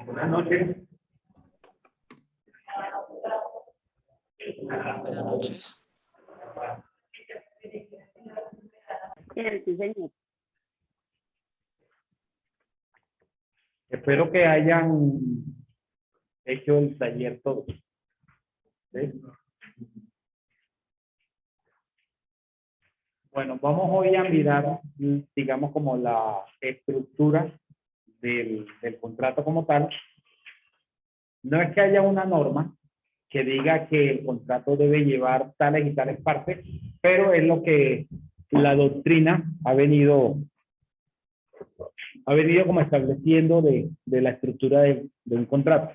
Buenas noches. Buenas noches. Sí, señor. Espero que hayan hecho el taller todos. ¿Sí? Bueno, vamos hoy a mirar, digamos, como la estructura del contrato como tal. No es que haya una norma que diga que el contrato debe llevar tales y tales partes, pero es lo que la doctrina ha venido como estableciendo de la estructura de un contrato.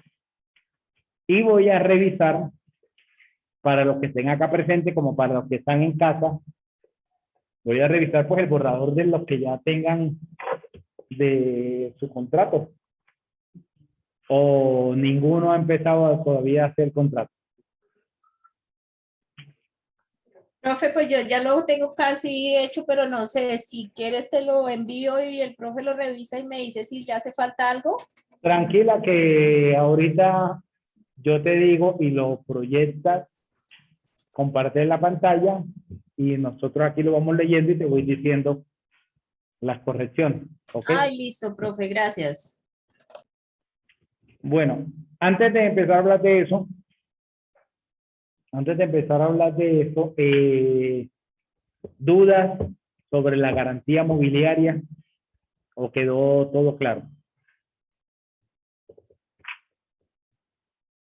Y voy a revisar, para los que estén acá presentes como para los que están en casa, voy a revisar pues el borrador de los que ya tengan de su contrato. O ninguno ha empezado todavía a hacer contrato. Profe, pues yo ya lo tengo casi hecho, pero no sé, si quieres te lo envío y el profe lo revisa y me dice si le hace falta algo. Tranquila que ahorita yo te digo y lo proyectas, comparte la pantalla y nosotros aquí lo vamos leyendo y te voy diciendo las correcciones. ¿Okay? Ay, listo, profe, gracias. Bueno, antes de empezar a hablar de eso, dudas sobre la garantía mobiliaria, ¿o quedó todo claro?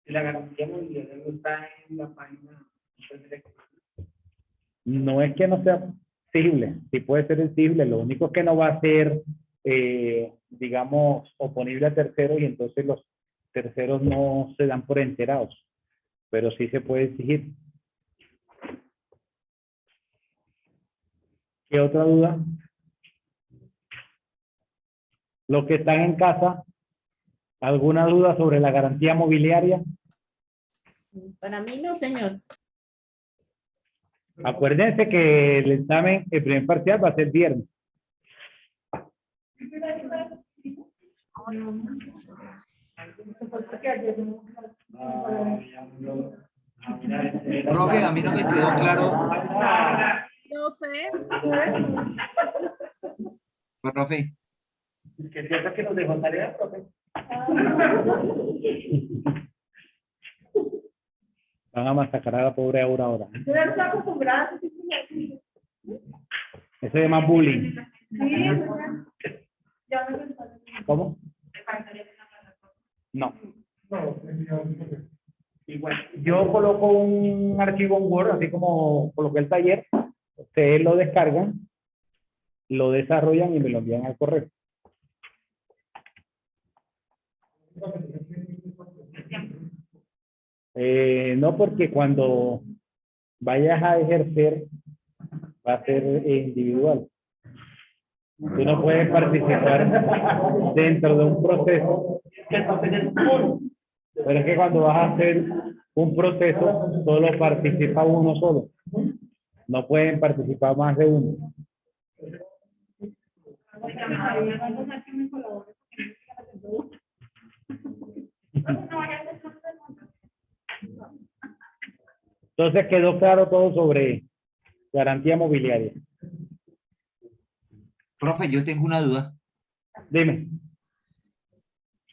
La garantía mobiliaria no está en la página. No es que no sea exigible, sí puede ser exigible, lo único es que no va a ser, digamos, oponible a terceros y entonces los terceros no se dan por enterados, pero sí se puede exigir. ¿Qué otra duda? Los que están en casa, ¿alguna duda sobre la garantía mobiliaria? Para mí no, señor. Acuérdense que el examen, el primer parcial va a ser viernes. Profe, a mí no me quedó claro. Profe. Que cierto que nos dejó tarea, profe. Van a masacrar a la pobre Aura ahora. Eso se llama bullying. ¿Cómo? No. Igual. Yo coloco un archivo en Word, así como coloqué el taller, ustedes lo descargan, lo desarrollan y me lo envían al correo. No, porque cuando vayas a ejercer va a ser individual. Tú no puedes participar dentro de un proceso. Pero es que cuando vas a hacer un proceso, solo participa uno solo. No pueden participar más de uno. Entonces quedó claro todo sobre garantía mobiliaria. Profe, yo tengo una duda. Dime.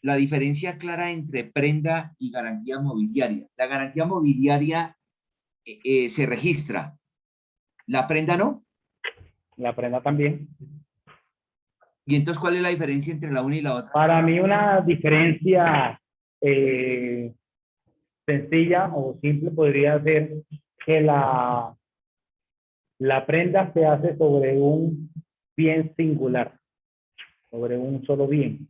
La diferencia clara entre prenda y garantía mobiliaria. La garantía mobiliaria se registra. ¿La prenda no? La prenda también. ¿Y entonces cuál es la diferencia entre la una y la otra? Para mí una diferencia sencilla o simple podría ser que la prenda se hace sobre un bien singular, sobre un solo bien.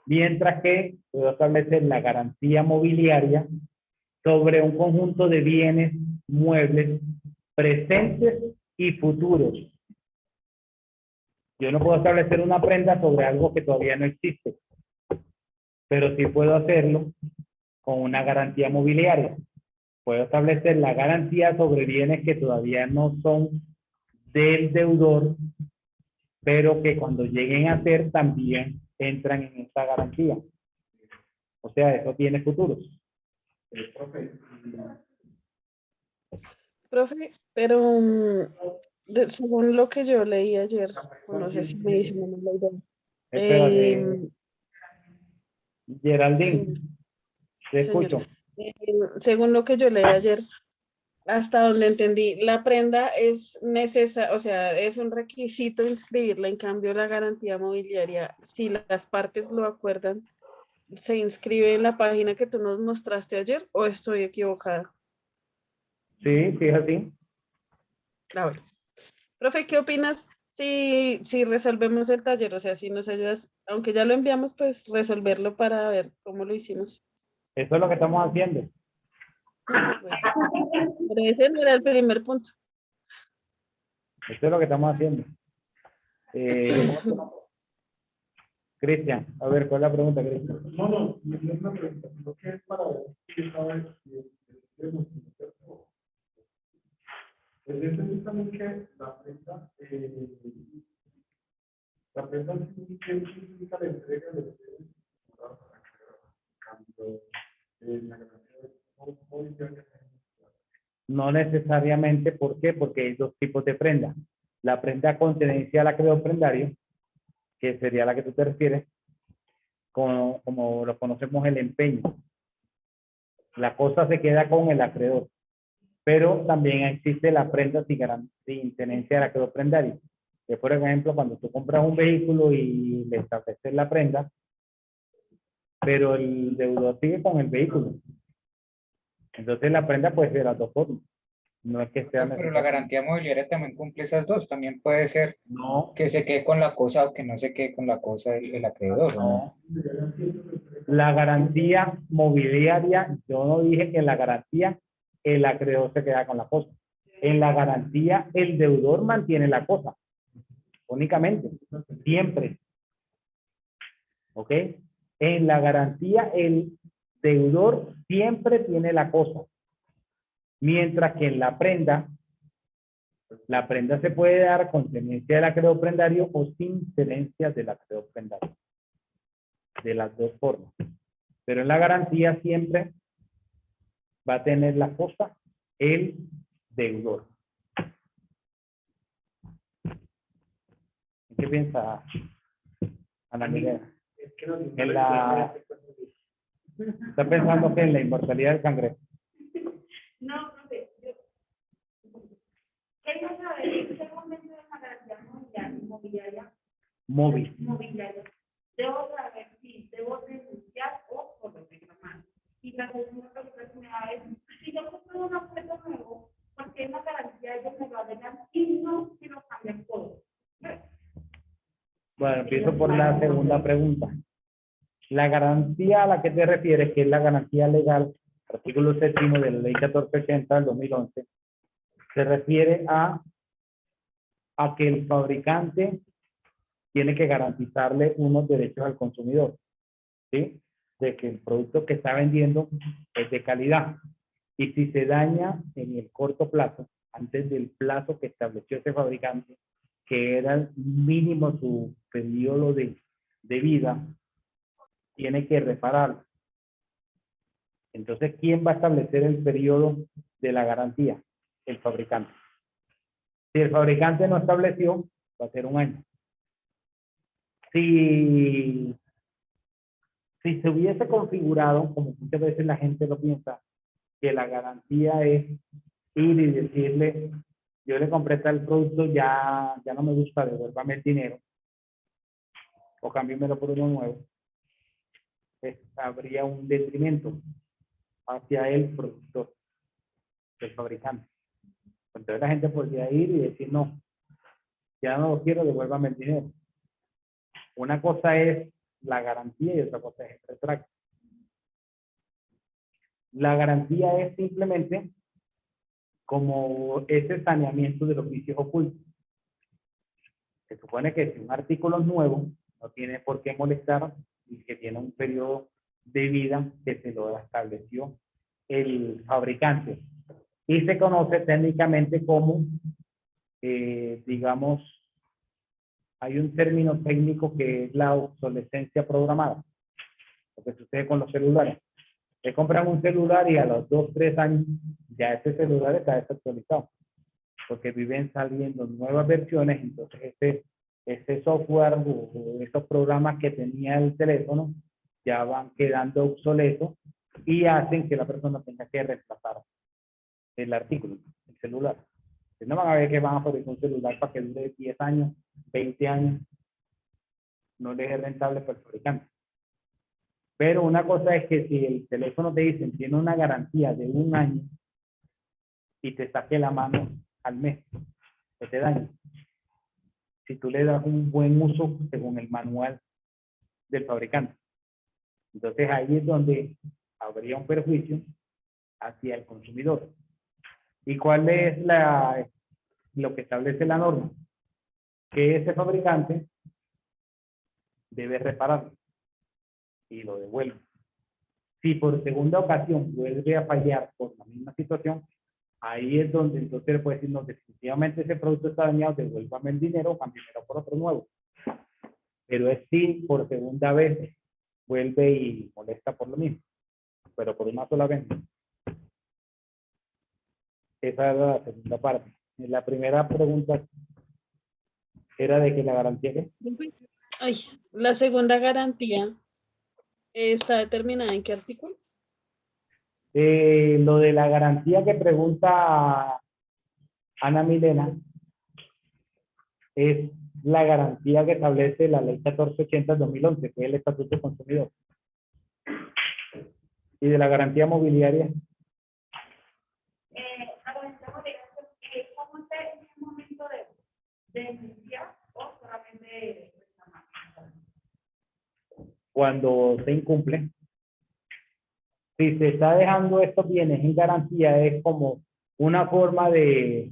Mientras que puedo establecer la garantía mobiliaria sobre un conjunto de bienes muebles presentes y futuros. Yo no puedo establecer una prenda sobre algo que todavía no existe, pero sí puedo hacerlo con una garantía mobiliaria. Puedo establecer la garantía sobre bienes que todavía no son del deudor, pero que cuando lleguen a ser también entran en esta garantía. O sea, eso tiene futuros. Profe, pero según lo que yo leí ayer, o no sé si me hizo una mala idea. Espérate, Geraldine, Sí, te señor. escucho. Según lo que yo leí ayer, hasta donde entendí, la prenda es necesaria, o sea, es un requisito inscribirla, en cambio la garantía mobiliaria, si las partes lo acuerdan, se inscribe en la página que tú nos mostraste ayer, o estoy equivocada. Sí, sí es así. Ah, bueno. Profe, ¿qué opinas si resolvemos el taller? O sea, si nos ayudas, aunque ya lo enviamos, pues resolverlo para ver cómo lo hicimos. Eso es lo que estamos haciendo. Bueno, pero ese no era el primer punto. Eso es lo que estamos haciendo. Cristian, a ver, ¿cuál es la pregunta, Cristian? No es una pregunta, sino que es para ver si sabes es decir, también que la prenda significa la entrega de bienes para cambio la garantía mobiliaria. No necesariamente, ¿por qué? Porque hay dos tipos de prenda. La prenda con tenencia al acreedor prendario, que sería la que tú te refieres, como lo conocemos el empeño. La cosa se queda con el acreedor. Pero también existe la prenda sin tenencia del acreedor prendario. Que por ejemplo, cuando tú compras un vehículo y le estableces la prenda, pero el deudor sigue con el vehículo. Entonces la prenda puede ser de las dos formas. No es que sea Pero la necesario. garantía mobiliaria también cumple esas dos. También puede ser No, que se quede con la cosa o que no se quede con la cosa el acreedor, ¿o no? no. La garantía mobiliaria, yo no dije que en la garantía el acreedor se queda con la cosa. En la garantía el deudor mantiene la cosa, únicamente, siempre. ¿Ok? En la garantía el deudor siempre tiene la cosa. Mientras que en la prenda se puede dar con tenencia del acreedor prendario o sin tenencia del acreedor prendario. De las dos formas. Pero en la garantía siempre va a tener la cosa el deudor. ¿Qué piensa Ana Miguel? Está pensando que en la inmortalidad del cangrejo. No, profe, quería saber en qué momento de la garantía mobiliaria Móvil. debo saber si debo denunciar o por lo reclamar. Y la segunda pregunta que me sea, si yo compro un objeto nuevo, porque es la garantía ellos me lo arreglan y no si lo cambian todo. Bueno, empiezo por la segunda pregunta. La garantía a la que te refieres, que es la garantía legal, artículo 7º de la ley 1480 del 2011, se refiere a que el fabricante tiene que garantizarle unos derechos al consumidor, ¿sí? De que el producto que está vendiendo es de calidad. Y si se daña en el corto plazo, antes del plazo que estableció ese fabricante, que era el mínimo su periodo de vida, tiene que repararlo. Entonces, ¿quién va a establecer el periodo de la garantía? El fabricante. Si el fabricante no estableció, va a ser 1 año. Si se hubiese configurado, como muchas veces la gente lo piensa, que la garantía es ir y decirle, yo le compré tal producto, ya no me gusta, devuélvame el dinero, o cámbiamelo por uno nuevo, pues habría un detrimento hacia el productor, el fabricante. Entonces la gente podría ir y decir, no, ya no lo quiero, devuélvame el dinero. Una cosa es la garantía y otra cosa es el retracto. La garantía es simplemente como ese saneamiento de los vicios ocultos. Se supone que si un artículo es nuevo, no tiene por qué molestar y que tiene un periodo de vida que se lo estableció el fabricante. Y se conoce técnicamente como, digamos, hay un término técnico que es la obsolescencia programada. Lo que sucede con los celulares. Se compran un celular y a los 2, 3 años ya ese celular está desactualizado. Porque viven saliendo nuevas versiones, entonces ese software o esos programas que tenía el teléfono ya van quedando obsoletos y hacen que la persona tenga que reemplazar el artículo, el celular. Entonces, no van a ver que van a fabricar un celular para que dure 10 años, 20 años. No les es rentable para el fabricante. Pero una cosa es que si el teléfono te dicen tiene una garantía de 1 año y te saque la mano al mes, que te daña. Si tú le das un buen uso según el manual del fabricante. Entonces ahí es donde habría un perjuicio hacia el consumidor. ¿Y cuál es lo que establece la norma? Que ese fabricante debe repararlo y lo devuelve. Si por segunda ocasión vuelve a fallar por la misma situación, ahí es donde entonces le puede decir, no, definitivamente ese producto está dañado, devuélvame el dinero, cámbiamelo por otro nuevo. Pero es si por segunda vez vuelve y molesta por lo mismo, pero por una sola vez. Esa es la segunda parte. La primera pregunta era de que la garantía, ¿qué? Ay, la segunda garantía está determinada en qué artículo. Lo de la garantía que pregunta Ana Milena es la garantía que establece la ley 1480 del 2011, que es el Estatuto del Consumidor. Y de la garantía mobiliaria, ¿Cómo está en el momento de denunciar o solamente reclamar? cuando se incumple, si se está dejando estos bienes en garantía, es como una forma de,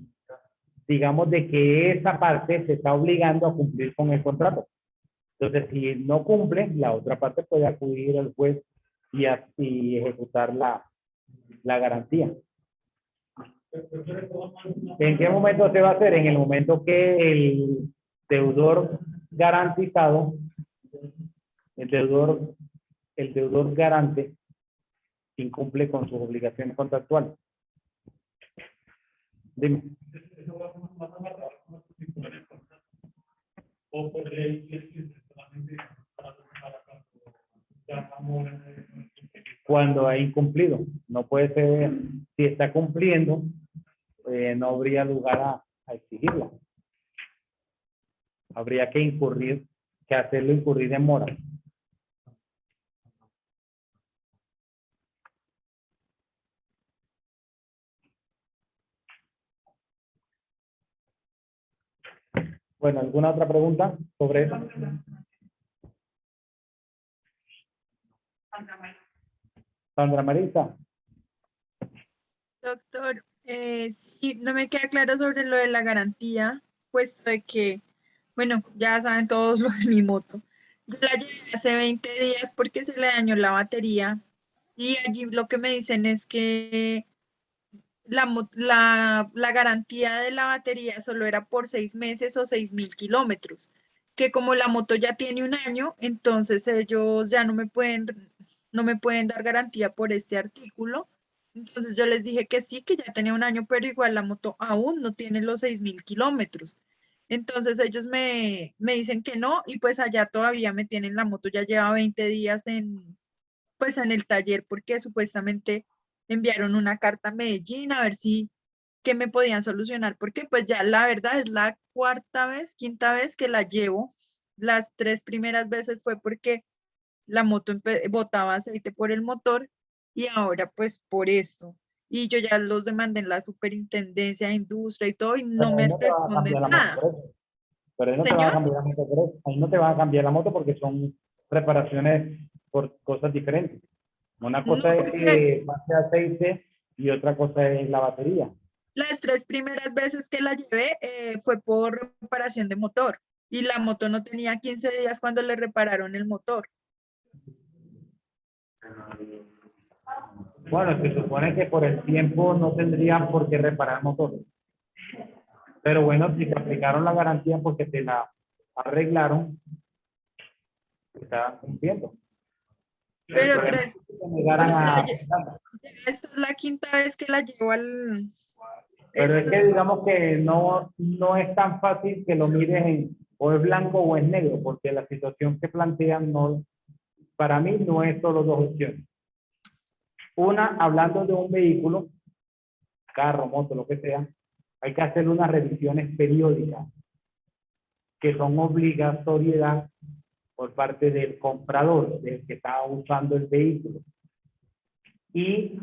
digamos, de que esa parte se está obligando a cumplir con el contrato. Entonces, si no cumple, la otra parte puede acudir al juez y así ejecutar la garantía. ¿En qué momento se va a hacer? En el momento que el deudor garantizado, el deudor garante, incumple con sus obligaciones contractuales. Dime. O por ley, solamente Cuando ha incumplido, no puede ser, si está cumpliendo, no habría lugar a exigirla. Habría que hacerlo incurrir en mora. Bueno, ¿alguna otra pregunta sobre eso? Sandra Marisa. Doctor, sí, no me queda claro sobre lo de la garantía, puesto de que, bueno, ya saben todos lo de mi moto. Yo la llevé hace 20 días porque se le dañó la batería y allí lo que me dicen es que la garantía de la batería solo era por 6 meses o 6.000 kilómetros, que como la moto ya tiene un año, entonces ellos ya no me pueden dar garantía por este artículo. Entonces yo les dije que sí, que ya tenía un año, pero igual la moto aún no tiene los 6.000 kilómetros. Entonces ellos me dicen que no y pues allá todavía me tienen la moto, ya lleva 20 días pues en el taller porque supuestamente enviaron una carta a Medellín a ver si qué me podían solucionar, porque pues ya la verdad es la quinta vez que la llevo. Las 3 primeras veces fue porque la moto botaba aceite por el motor y ahora pues por eso. Y yo ya los demandé en la superintendencia de industria y todo y no Pero me ahí no te va a responden cambiar la moto nada. por eso. Pero ahí no te va a Señor, cambiar la moto por eso. Ahí no te va a cambiar la moto porque son reparaciones por cosas diferentes. Una no cosa es porque que pase aceite y otra cosa es la batería. las 3 primeras veces que la llevé fue por reparación de motor y la moto no tenía 15 días cuando le repararon el motor. Bueno, se supone que por el tiempo no tendrían por qué reparar motores. Pero bueno, si te aplicaron la garantía porque te la arreglaron, te estaban cumpliendo. El Pero problema es 3, que te negaran esta es la quinta vez que la llevo al... Pero es esta- que digamos que no es tan fácil que lo mires en o es blanco o es negro, porque la situación que plantean no, para mí no es solo dos opciones. Una, hablando de un vehículo, carro, moto, lo que sea, hay que hacer unas revisiones periódicas que son obligatoriedad por parte del comprador, del que está usando el vehículo. Y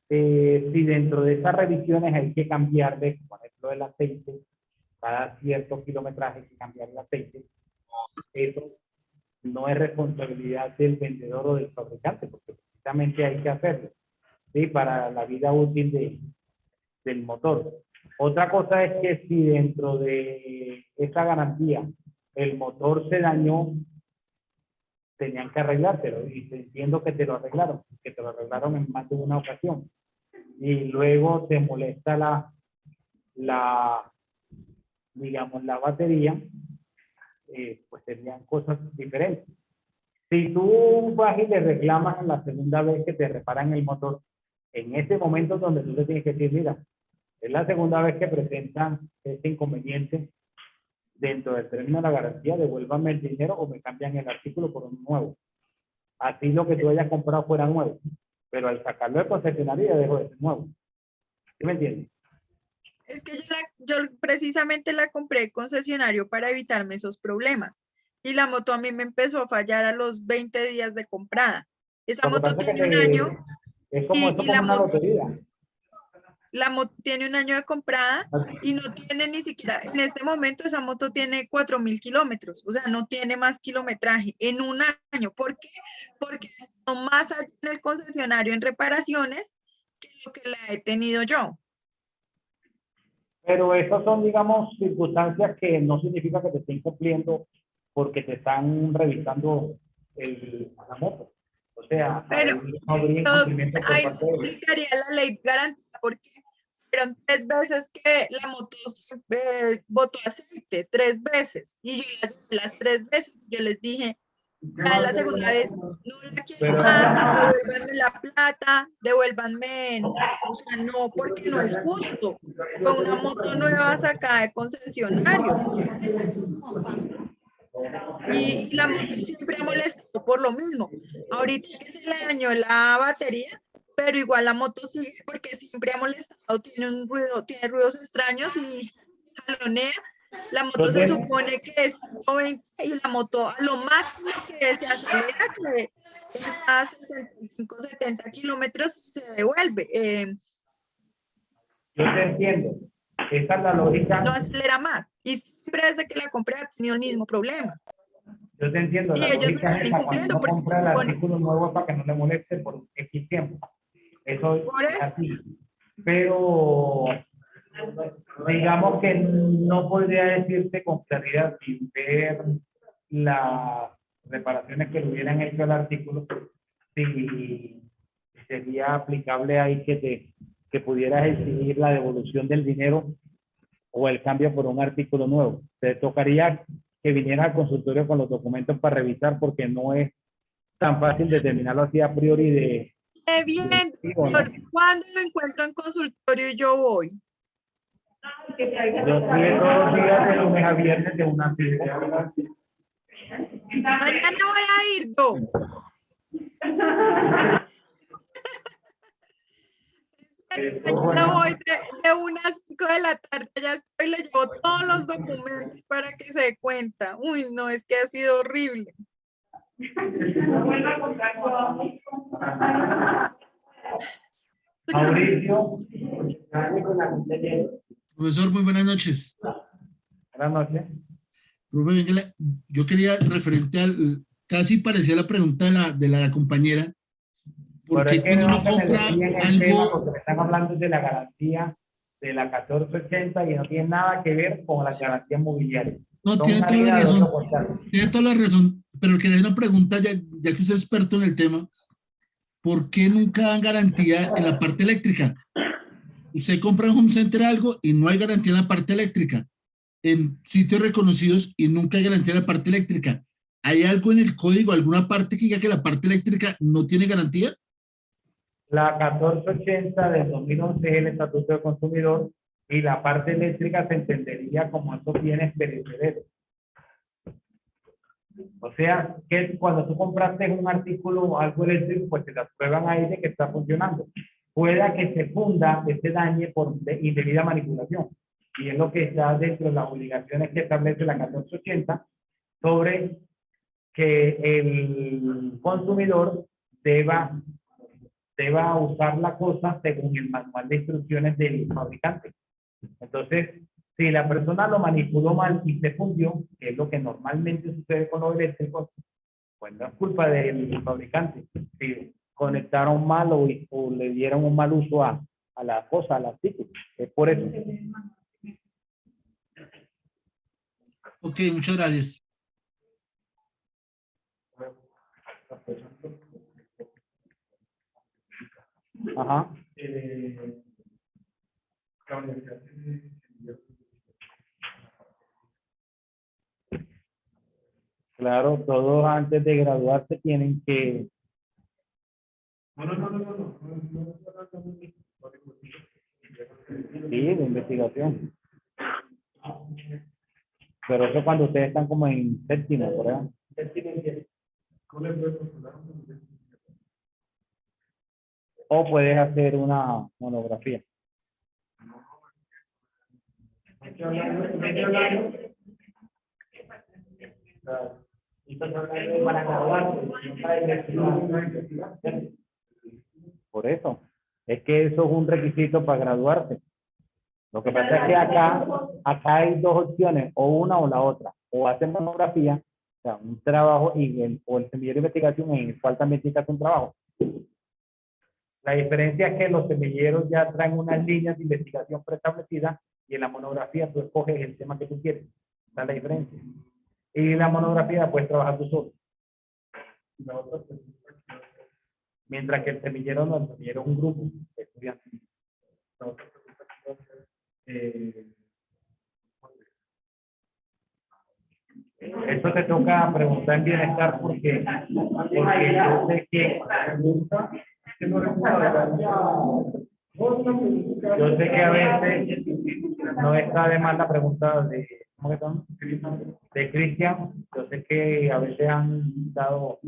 si dentro de esas revisiones hay que cambiarle, por ejemplo, el aceite, cada cierto kilometraje hay que cambiar el aceite, eso no es responsabilidad del vendedor o del fabricante, porque precisamente hay que hacerlo, ¿sí? Para la vida útil del motor. Otra cosa es que si dentro de esa garantía el motor se dañó, tenían que arreglártelo y entiendo que te lo arreglaron, que te lo arreglaron en más de una ocasión. Y luego te molesta digamos, la batería, pues serían cosas diferentes. Si tú vas y le reclamas la segunda vez que te reparan el motor, en ese momento donde tú le tienes que decir, mira, es la segunda vez que presentan este inconveniente dentro del término de la garantía, devuélvame el dinero o me cambian el artículo por un nuevo. Así lo que tú hayas comprado fuera nuevo, pero al sacarlo de concesionaria dejo de ser nuevo. ¿Sí me entiendes? Es que yo precisamente la compré de concesionario para evitarme esos problemas. Y la moto a mí me empezó a fallar a los 20 días de comprada. Esa Lo que moto pasa es tiene un que año, es como, sí, esto y como una lotería. la moto tiene un año de comprada y no tiene ni siquiera, en este momento esa moto tiene 4.000 kilómetros, o sea, no tiene más kilometraje en un año. ¿Por qué? Porque no más allá en el concesionario en reparaciones que lo que la he tenido yo. Pero esas son, digamos, circunstancias que no significa que te estén cumpliendo porque te están revisando la moto. O sea, Pero ahí no habría yo incumplimiento por ahí parte de ellos. aplicaría la ley de garantía porque fueron 3 veces que la moto botó aceite, 3 veces. Y yo las 3 veces, yo les dije, ya la segunda vez no la quiero Pero, más, devuélvanme la plata, devuélvanme, o sea, no, porque no es justo. Fue una moto nueva sacada de concesionario y la moto siempre ha molestado por lo mismo. Ahorita que se le dañó la batería, pero igual la moto sigue porque siempre ha molestado, tiene un ruido, tiene ruidos extraños y jalonea. La moto se entonces, supone que es 120 y la moto a lo máximo que se acelera, que es a 65, 70 kilómetros, se devuelve, yo te entiendo. Esa es la no lógica. acelera más. Y siempre desde que la compré ha tenido el mismo problema. Yo te entiendo, Y la ellos lógica están es esa, cuando incumpliendo uno porque compra el con- artículo nuevo es para que no le moleste por X tiempo. Eso por es eso. así. Pero digamos que no podría decirte con claridad sin ver las reparaciones que le hubieran hecho al artículo, si sería aplicable ahí que pudieras exigir la devolución del dinero o el cambio por un artículo nuevo. Te tocaría que viniera al consultorio con los documentos para revisar porque no es tan fácil determinarlo así a priori de Qué bien, sí o no. doctor. ¿Cuándo lo encuentro en consultorio y yo voy? Yo estoy todos los días de lunes a viernes de una cita. Mañana voy a ir yo. Mañana voy de unas 5 de la tarde, ya estoy, le llevo todos los documentos para que se dé cuenta. Uy, no, es que ha sido horrible. Mauricio, Profesor, muy buenas noches. buenas noches. Profe, venga, yo quería referente al, casi parecía la pregunta de la compañera, ¿por Pero qué es que cuando uno no se me compra desvíen el tema algo, porque me están hablando de la garantía de la 1480 y no tiene nada que ver con la garantía mobiliaria. no, Son tiene una toda la línea de otro razón, costal. tiene toda la razón, pero quería hacer una pregunta, ya que usted es experto en el tema, ¿por qué nunca dan garantía en la parte eléctrica? Usted compra en Home Center algo y no hay garantía en la parte eléctrica, en sitios reconocidos y nunca hay garantía en la parte eléctrica. ¿Hay algo en el código, alguna parte que diga que la parte eléctrica no tiene garantía? La 1480 del 2011 es el Estatuto del Consumidor y la parte eléctrica se entendería como esos bienes perecederos. O sea, que cuando tú compraste un artículo o algo eléctrico, pues te la prueban ahí de que está funcionando. Pueda que se funda, que se dañe por indebida manipulación. Y es lo que está dentro de las obligaciones que establece la 1480 sobre que el consumidor deba usar la cosa según el manual de instrucciones del fabricante. Entonces, si la persona lo manipuló mal y se fundió, que es lo que normalmente sucede con los eléctricos, pues no es culpa del fabricante. Si conectaron mal o le dieron un mal uso a la cosa, al artículo. Es por eso. Ok, muchas gracias. Ajá. Claro, todos antes de graduarse tienen que... Sí, de investigación. Pero eso cuando ustedes están como en séptimo, por ejemplo. O puedes hacer una monografía. Para graduarse. Por eso. Es que eso es un requisito para graduarse. Lo que pasa es que acá hay dos opciones, o una o la otra. O hacen monografía, o sea, un trabajo, o el semillero de investigación en el cual también tienes que hacer un trabajo. La diferencia es que los semilleros ya traen unas líneas de investigación preestablecidas y en la monografía tú escoges el tema que tú quieres. Esa es la diferencia. Y la monografía la puedes trabajar tú solo. Mientras que el semillero no, el semillero es un grupo de estudiantes. Esto te toca preguntar en bienestar porque yo sé que a veces no está de más la pregunta de ¿cómo que se llama? De Cristian. Yo sé que a veces han dado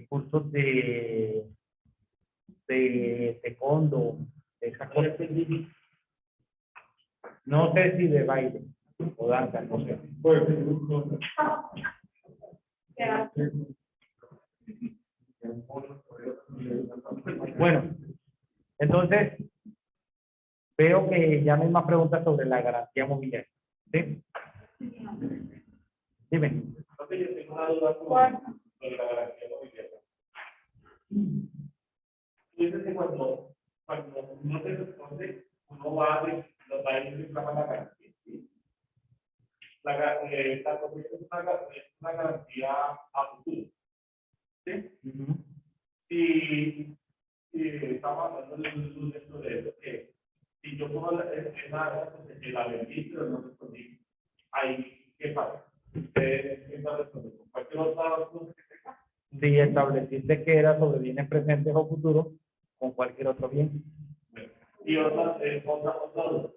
cursos de taekwondo, de esas cosas. No sé si de baile o danza, no sé. Bueno, entonces veo que ya no hay más preguntas sobre la garantía mobiliaria. ¿Sí? Dime. Entonces yo tengo una duda sobre la garantía mobiliaria. Tú dices que cuando uno te responde, uno va a ir reclamar la garantía. ¿Sí? La comisión es una garantía a futuro. ¿Sí? Y estamos hablando de eso, que si yo pongo la vendí, pero no respondí, ahí, ¿qué pasa? Usted está respondiendo. Cualquier otra cosa que tenga. Si estableciste que era sobre bienes presentes o futuros, con cualquier otro bien. Y otra, duda.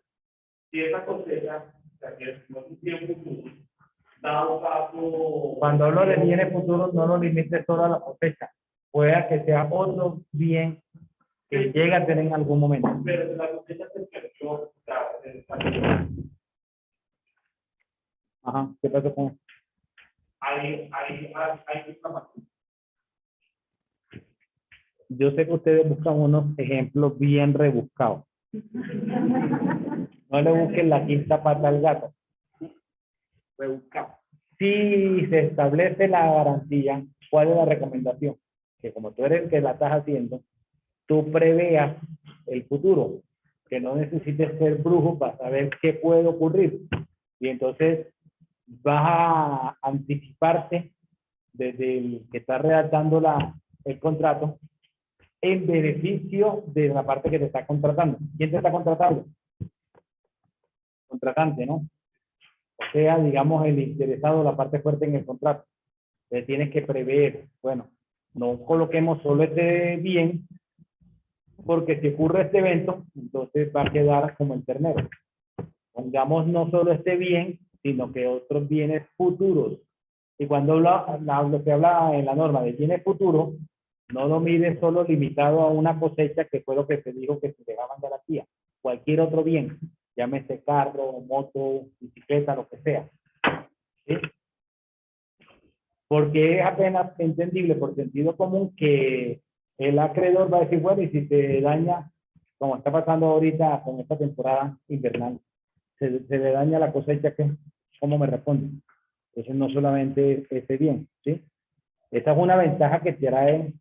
Si esa cosecha, o sea, que no es un tiempo futuro, dado caso. Cuando hablo de bienes futuros, no lo limites solo a la cosecha. Puede que sea otro bien que llega a tener en algún momento. Pero la cosecha se perdió, o sea, Ajá, ¿qué pasa con eso? hay información. Yo sé que ustedes buscan unos ejemplos bien rebuscados. No le busquen la quinta pata al gato. Rebuscado. Si se establece la garantía, ¿cuál es la recomendación? Que como tú eres el que la estás haciendo, tú preveas el futuro, que no necesites ser brujo para saber qué puede ocurrir. Y entonces vas a anticiparte desde el que está redactando el contrato en beneficio de la parte que te está contratando. ¿Quién te está contratando? Contratante, ¿no? O sea, digamos, el interesado, la parte fuerte en el contrato. Entonces tienes que prever, bueno, no coloquemos solo este bien, porque si ocurre este evento, entonces va a quedar como el ternero. Pongamos no solo este bien, sino que otros bienes futuros. Y cuando lo que habla en la norma de bienes futuros, no lo mide solo limitado a una cosecha, que fue lo que se dijo que se dejaban garantía. Cualquier otro bien, llámese carro, moto, bicicleta, lo que sea. ¿Sí? Porque es apenas entendible por sentido común que el acreedor va a decir, bueno, y si se daña, como está pasando ahorita con esta temporada invernal, se le daña la cosecha, ¿cómo me responde? Entonces no solamente ese bien, ¿sí? Esta es una ventaja que trae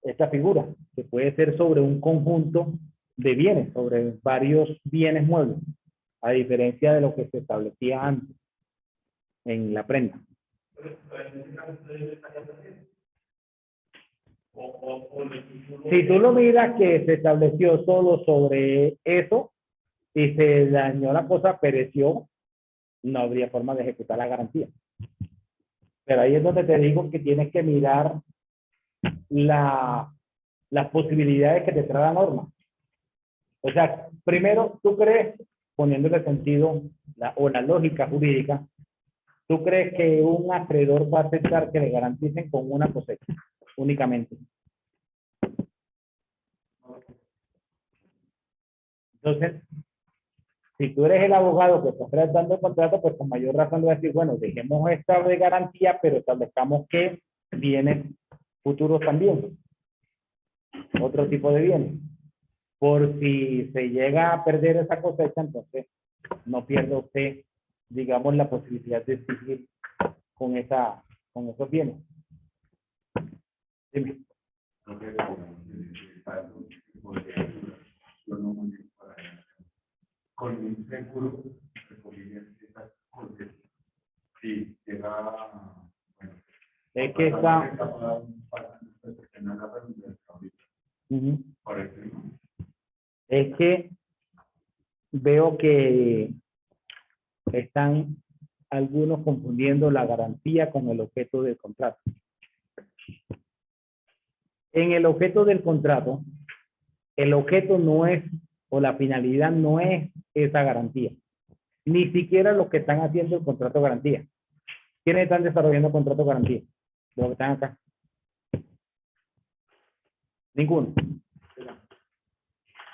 esta figura, que puede ser sobre un conjunto de bienes, sobre varios bienes muebles, a diferencia de lo que se establecía antes en la prenda. Si tú lo miras que se estableció solo sobre eso y se dañó la cosa, pereció, no habría forma de ejecutar la garantía. Pero ahí es donde te digo que tienes que mirar las posibilidades que te trae la norma. O sea, primero, tú crees, poniéndole sentido o la lógica jurídica, tú crees que un acreedor va a aceptar que le garanticen con una cosecha únicamente. Entonces, si tú eres el abogado que está redactando el contrato, pues con mayor razón le vas a decir, bueno, dejemos esta de garantía, pero establezcamos que bienes futuros también. Otro tipo de bienes. Por si se llega a perder esa cosecha, entonces no pierda usted, digamos, la posibilidad de seguir con esos bienes. Dime. Con un seguro, sí, llega, bueno, Es que está... Es que veo que están algunos confundiendo la garantía con el objeto del contrato. En el objeto del contrato, el objeto no es, o la finalidad no es esa garantía. Ni siquiera los que están haciendo el contrato de garantía. ¿Quiénes están desarrollando el contrato de garantía? Los que están acá. Ninguno.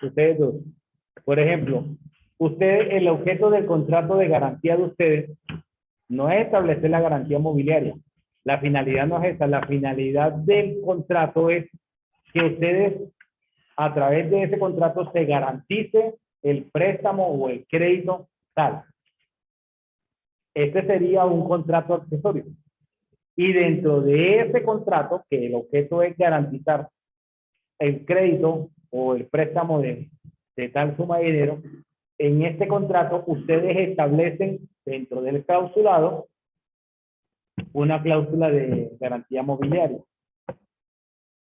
Ustedes dos. Por ejemplo, el objeto del contrato de garantía de ustedes no es establecer la garantía mobiliaria. La finalidad no es esa. La finalidad del contrato es que ustedes, a través de ese contrato, se garantice el préstamo o el crédito tal. Este sería un contrato accesorio. Y dentro de ese contrato, que el objeto es garantizar el crédito o el préstamo de tal suma de dinero, en este contrato ustedes establecen dentro del clausulado una cláusula de garantía mobiliaria.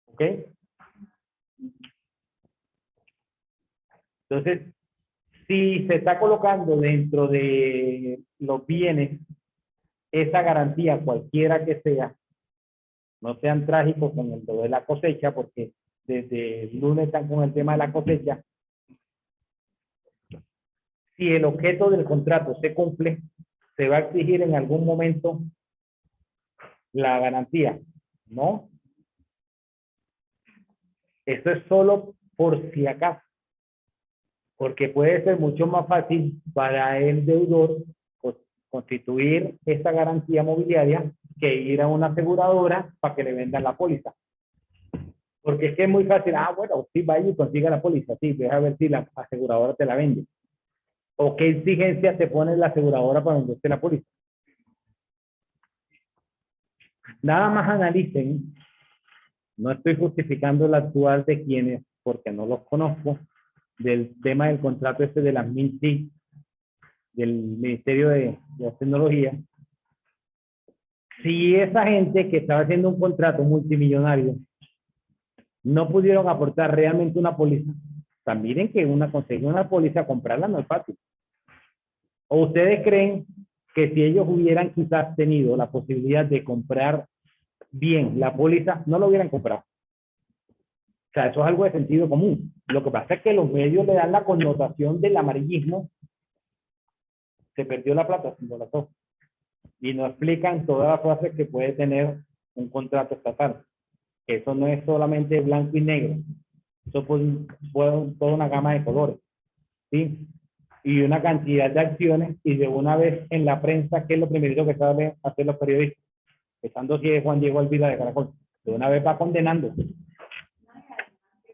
¿Ok? Entonces, si se está colocando dentro de los bienes esa garantía, cualquiera que sea, no sean trágicos con el de la cosecha, porque desde el lunes están con el tema de la cosecha. Si el objeto del contrato se cumple, se va a exigir en algún momento la garantía, ¿no? Eso es solo por si acaso, porque puede ser mucho más fácil para el deudor constituir esa garantía mobiliaria que ir a una aseguradora para que le vendan la póliza. Porque es que es muy fácil, bueno, sí, vaya y consiga la póliza, sí, deja ver si la aseguradora te la vende. ¿O qué exigencia te pone la aseguradora para venderte la póliza? Nada más analicen, no estoy justificando el actual de quienes, porque no los conozco, del tema del contrato este de las MINTI, del Ministerio de Tecnología. Si esa gente que estaba haciendo un contrato multimillonario no pudieron aportar realmente una póliza, también que conseguir una póliza, comprarla no es fácil. ¿O ustedes creen que si ellos hubieran quizás tenido la posibilidad de comprar bien la póliza, no lo hubieran comprado? O sea, eso es algo de sentido común. Lo que pasa es que los medios le dan la connotación del amarillismo. Se perdió la plata, se embolató. Y no explican todas las fases que puede tener un contrato estatal. Eso no es solamente blanco y negro. Eso puede toda una gama de colores. ¿Sí? Y una cantidad de acciones, y de una vez en la prensa, que es lo primerito que saben hacer los periodistas, empezando si es Juan Diego Alvila de Caracol, de una vez va condenando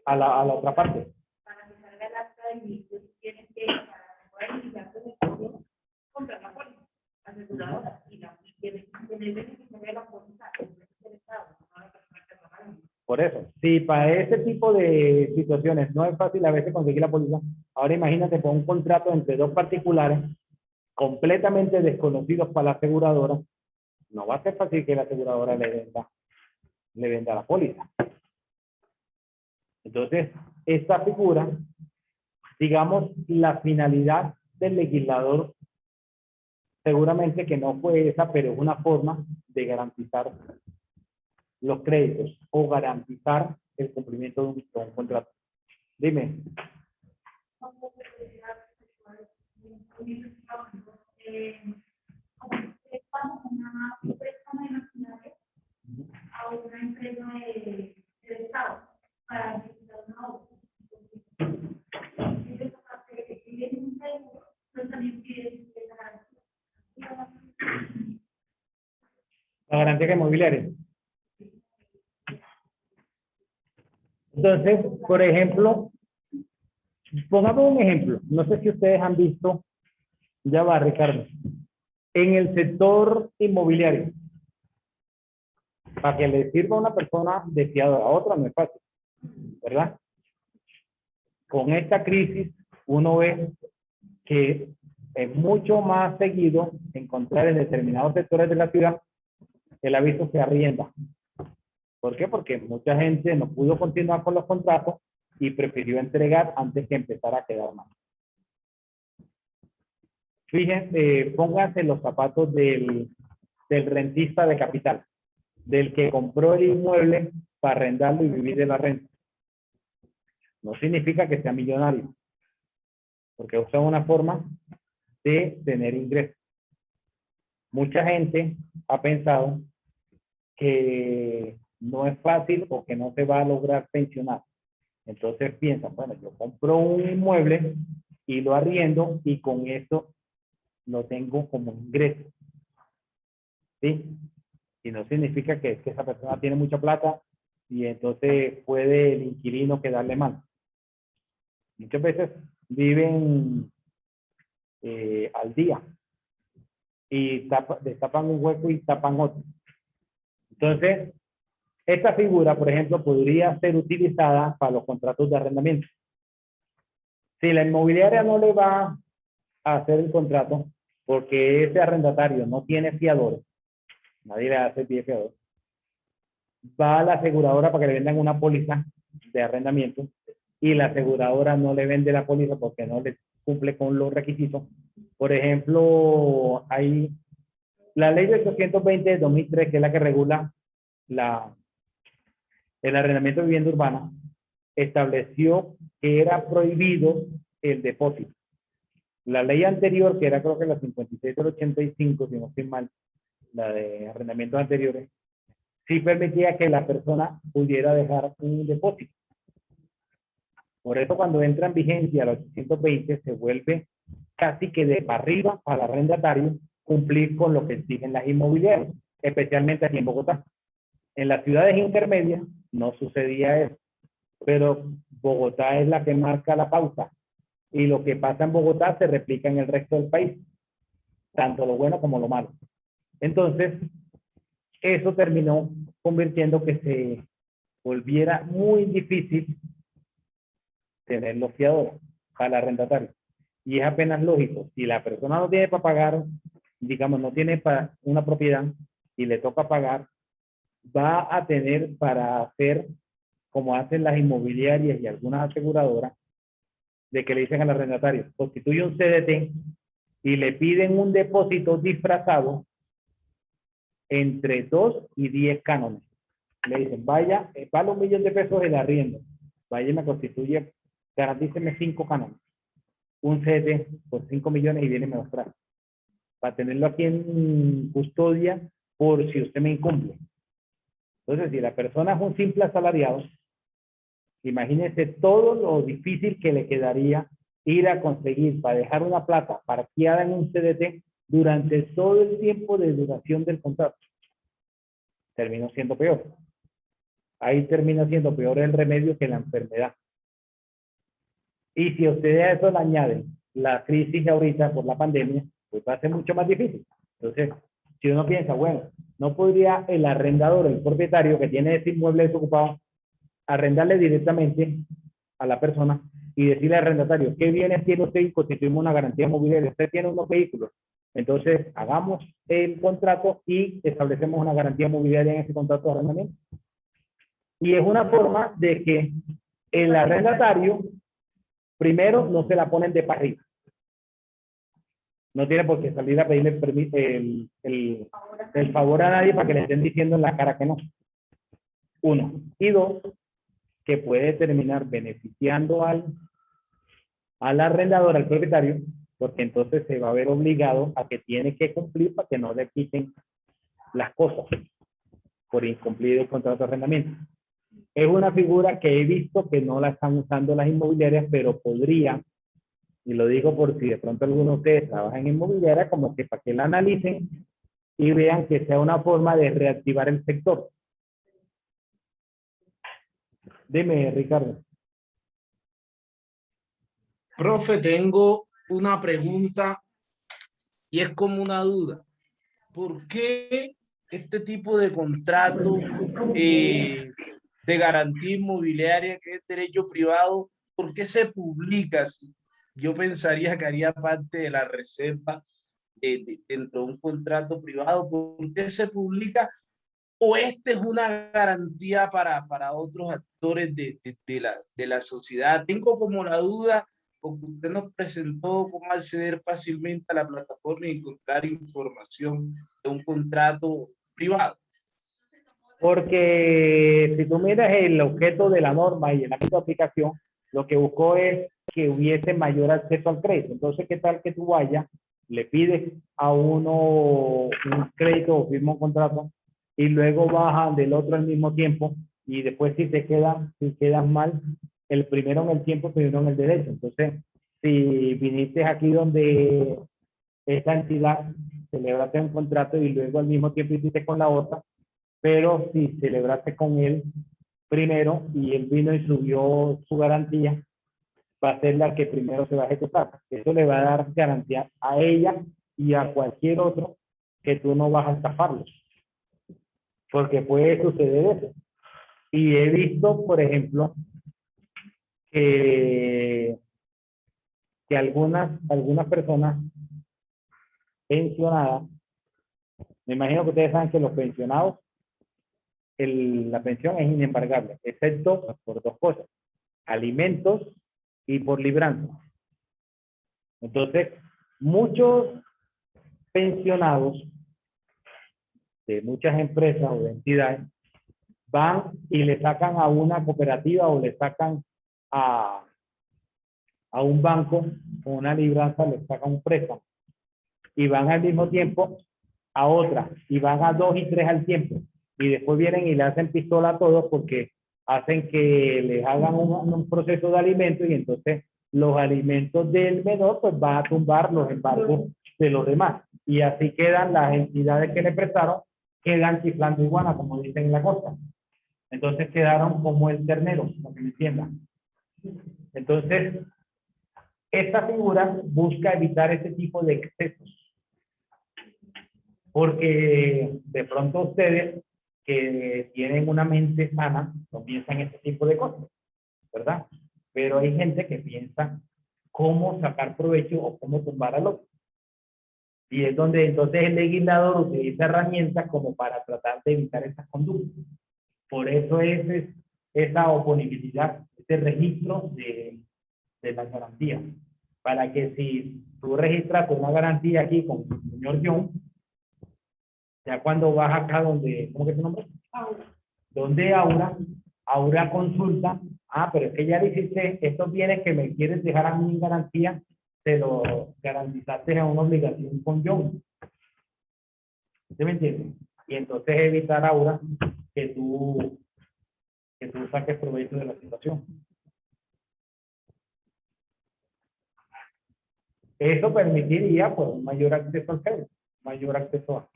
a la otra parte. Para que salga el acta de inicio, tienes que, para poder iniciar tu negocio, comprar la póliza aseguradora y tienes que tener la póliza del Estado, no la persona que trabaja. Por eso, si para ese tipo de situaciones no es fácil a veces conseguir la póliza, ahora imagínate por un contrato entre dos particulares completamente desconocidos para la aseguradora, no va a ser fácil que la aseguradora le venda la póliza. Entonces, esta figura, digamos, la finalidad del legislador seguramente que no fue esa, pero es una forma de garantizar los créditos o garantizar el cumplimiento de un contrato. Dime. A una empresa del Estado para visitar una obra. Ellos piden un seguro, pero también piden la garantía. La garantía inmobiliaria. Entonces, por ejemplo, pongamos un ejemplo. No sé si ustedes han visto, ya va Ricardo, en el sector inmobiliario, para que le sirva a una persona de fiador a otra no es fácil, ¿verdad? Con esta crisis uno ve que es mucho más seguido encontrar en determinados sectores de la ciudad el aviso se arrienda. ¿Por qué? Porque mucha gente no pudo continuar con los contratos y prefirió entregar antes que empezar a quedar mal. Fíjense, pónganse los zapatos del rentista de capital, del que compró el inmueble para arrendarlo y vivir de la renta. No significa que sea millonario, porque usa una forma de tener ingresos. Mucha gente ha pensado que no es fácil o que no se va a lograr pensionar. Entonces piensan, bueno, yo compro un inmueble y lo arriendo y con eso lo tengo como ingreso. ¿Sí? Y no significa que esa persona tiene mucha plata y entonces puede el inquilino quedarle mal. Muchas veces viven al día. y destapan un hueco y tapan otro. Entonces, esta figura, por ejemplo, podría ser utilizada para los contratos de arrendamiento. Si la inmobiliaria no le va a hacer el contrato porque ese arrendatario no tiene fiadores, nadie le hace pie fiador, va a la aseguradora para que le vendan una póliza de arrendamiento y la aseguradora no le vende la póliza porque no le cumple con los requisitos. Por ejemplo, hay la ley de 820 de 2003, que es la que regula el arrendamiento de vivienda urbana, estableció que era prohibido el depósito. La ley anterior, que era creo que la 56 del 85, si no estoy mal, la de arrendamientos anteriores, sí permitía que la persona pudiera dejar un depósito. Por eso cuando entra en vigencia la 820 se vuelve casi que de para arriba para el arrendatario cumplir con lo que exigen las inmobiliarias, especialmente aquí en Bogotá. En las ciudades intermedias no sucedía eso, pero Bogotá es la que marca la pauta y lo que pasa en Bogotá se replica en el resto del país, tanto lo bueno como lo malo. Entonces, eso terminó convirtiendo que se volviera muy difícil tener los fiadores para el arrendatario. Y es apenas lógico, si la persona no tiene para pagar, digamos, no tiene para una propiedad y le toca pagar, va a tener para hacer como hacen las inmobiliarias y algunas aseguradoras, de que le dicen al arrendatario, constituye un CDT y le piden un depósito disfrazado entre 2 y 10 cánones. Le dicen, vaya, vale $1.000.000 el arriendo, vaya y me constituye, garantíceme 5 cánones. Un CDT por 5 millones y viene y me los trae. Para tenerlo aquí en custodia por si usted me incumple. Entonces, si la persona es un simple asalariado, imagínese todo lo difícil que le quedaría ir a conseguir para dejar una plata parqueada en un CDT durante todo el tiempo de duración del contrato. Terminó siendo peor. Ahí termina siendo peor el remedio que la enfermedad. Y si a usted a eso le añade la crisis ahorita por la pandemia, pues va a ser mucho más difícil. Entonces, si uno piensa, bueno, no podría el arrendador, el propietario que tiene ese inmueble desocupado, arrendarle directamente a la persona y decirle al arrendatario, ¿qué bienes tiene usted? Y constituimos una garantía mobiliaria. Usted tiene unos vehículos. Entonces, hagamos el contrato y establecemos una garantía mobiliaria en ese contrato de arrendamiento. Y es una forma de que el arrendatario, primero, no se la ponen de para arriba. No tiene por qué salir a pedirle el favor a nadie para que le estén diciendo en la cara que no. 1. Y 2, que puede terminar beneficiando al arrendador, al propietario, porque entonces se va a ver obligado a que tiene que cumplir para que no le quiten las cosas por incumplir el contrato de arrendamiento. Es una figura que he visto que no la están usando las inmobiliarias, pero podría, y lo digo por si de pronto alguno de ustedes trabaja en inmobiliaria, como que para que la analicen y vean que sea una forma de reactivar el sector. Dime, Ricardo. Profe, tengo una pregunta y es como una duda. ¿Por qué este tipo de contrato de garantía inmobiliaria, que es derecho privado, por qué se publica? Yo pensaría que haría parte de la reserva dentro de un contrato privado. ¿Por qué se publica? ¿O esta es una garantía para otros actores de la sociedad? Tengo como la duda, porque usted nos presentó cómo acceder fácilmente a la plataforma y encontrar información de un contrato privado. Porque si tú miras el objeto de la norma y el ámbito de aplicación, lo que buscó es que hubiese mayor acceso al crédito. Entonces, ¿qué tal que tú vayas, le pides a uno un crédito o firma un contrato y luego bajan del otro al mismo tiempo y después si quedas mal, el primero en el tiempo, primero en el derecho? Entonces, si viniste aquí donde esta entidad, celebraste un contrato y luego al mismo tiempo hiciste con la otra, pero si celebraste con él primero y él vino y subió su garantía, va a ser la que primero se va a ejecutar. Eso le va a dar garantía a ella y a cualquier otro que tú no vas a estafarlos. Porque puede suceder eso. Y he visto, por ejemplo, que algunas personas pensionadas, me imagino que ustedes saben que los pensionados, la pensión es inembargable, excepto por dos cosas, alimentos y por libranza. Entonces, muchos pensionados de muchas empresas o de entidades van y le sacan a una cooperativa o le sacan a un banco con una libranza, le sacan un préstamo y van al mismo tiempo a otra y van a 2 y 3 al tiempo y después vienen y le hacen pistola a todos porque hacen que les hagan un proceso de alimentos y entonces los alimentos del menor pues van a tumbar los embargos de los demás y así quedan las entidades que le prestaron, quedan chiflando iguana, como dicen en la costa. Entonces quedaron como el ternero, para que me entiendan. Entonces, esta figura busca evitar ese tipo de excesos. Porque de pronto ustedes que tienen una mente sana no piensan en este tipo de cosas, ¿verdad? Pero hay gente que piensa cómo sacar provecho o cómo tumbar al otro. Y es donde entonces el legislador utiliza herramientas como para tratar de evitar esas conductas. Por eso es esa oponibilidad, ese registro de las garantías. Para que si tú registras una garantía aquí con el señor John, ya cuando vas acá donde, ¿cómo que es tu nombre? Aura. Donde Aura consulta, pero es que ya dijiste, estos bienes que me quieres dejar a mí en garantía, te lo garantizaste a una obligación con John. ¿Sí me entiendes? Y entonces evitar, Aura, que tú saques provecho de la situación. Eso permitiría pues un mayor acceso al crédito, mayor acceso a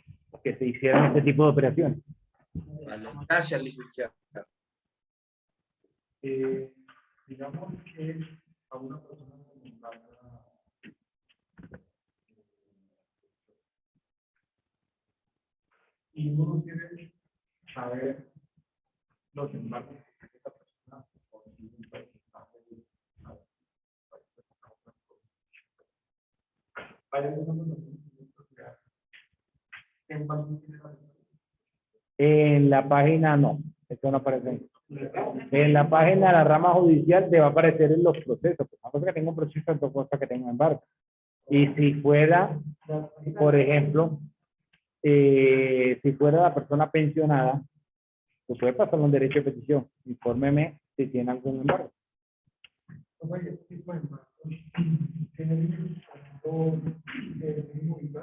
que se hicieran este tipo de operaciones. Vale, gracias, licenciado. Digamos que a una persona y uno quiere saber los embargos que esta persona en la página no, esto no aparece ahí. En la página de la rama judicial te va a aparecer en los procesos, una cosa que tenga un proceso, otra cosa que tenga embargo. Y si fuera, por ejemplo, si fuera la persona pensionada, se puede pasar un derecho de petición. Infórmeme si tiene algún embargo.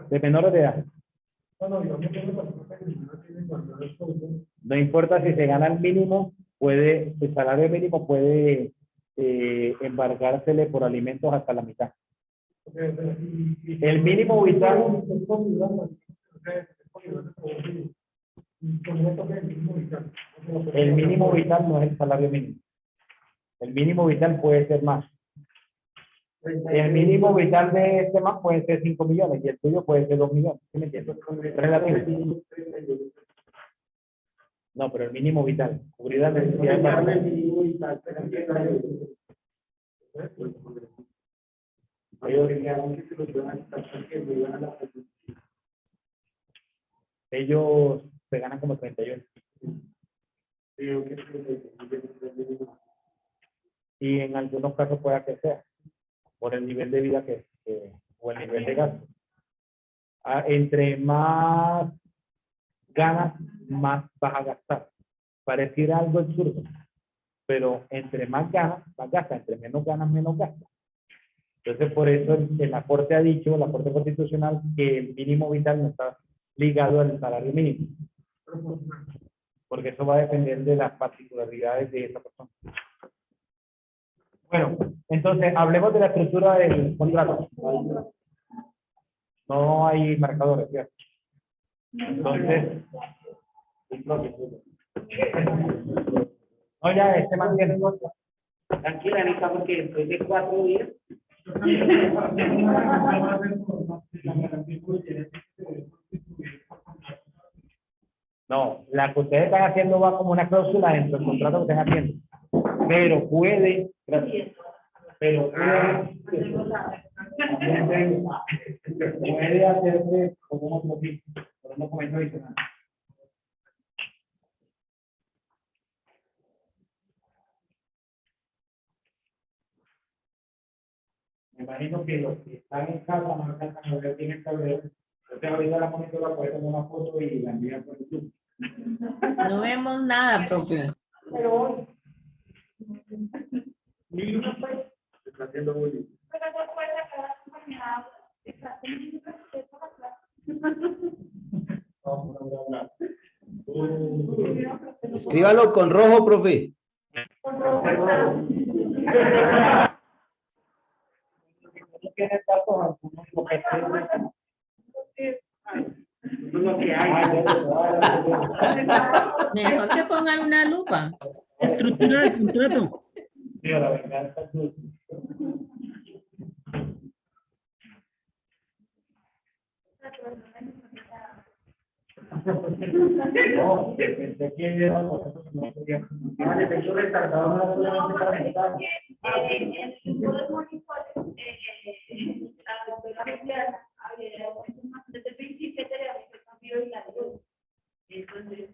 De menores de edad. No importa si se gana el mínimo, el salario mínimo puede embargársele por alimentos hasta la mitad. El mínimo vital. El mínimo vital no es el salario mínimo. El mínimo vital puede ser más. El mínimo vital de este más puede ser 5 millones y el tuyo puede ser 2 millones. ¿Sí me entiendes? Relativo. No, pero el mínimo vital. Cubrir la necesidad ellos se ganan como 38. Y en algunos casos puede que sea por el nivel de vida o el nivel de gasto. Entre más ganas, más vas a gastar. Pareciera algo absurdo, pero entre más ganas, más gastas. Entre menos ganas, menos gastas. Entonces, por eso en la Corte ha dicho, la Corte Constitucional, que el mínimo vital no está ligado al salario mínimo. Porque eso va a depender de las particularidades de esa persona. Bueno, entonces, hablemos de la estructura del contrato. No hay marcadores, ¿cierto? Entonces, no, ya, mantiene. Tranquila, Anita, porque después de 4 días. No, la que ustedes están haciendo va como una cláusula dentro del contrato que están haciendo. Pero puede, puede hacerse como un motivo, por un documento adicional. Me imagino que los que están en casa no alcanzan a ver bien el tablero. Entonces ahorita la monitora puede tomar una foto y la envía por YouTube. No vemos nada, profe. Pero hoy. Ni uno pues. Se está haciendo bullying. Pero no puede quedar acompañado. Está teniendo respeto a la clase. Vamos a hablar. Escríbalo con rojo, profe. Tiene datos algunos lo que hay. Mejor que pongan una lupa. Estructura del contrato. Sí, la verdad está dulce. No, pensé que era no podía. Vale, tengo retardado no solamente para meditar. El tipo de monitores, la escuela mundial, desde el 27 de abril se cambió y la dio. Entonces,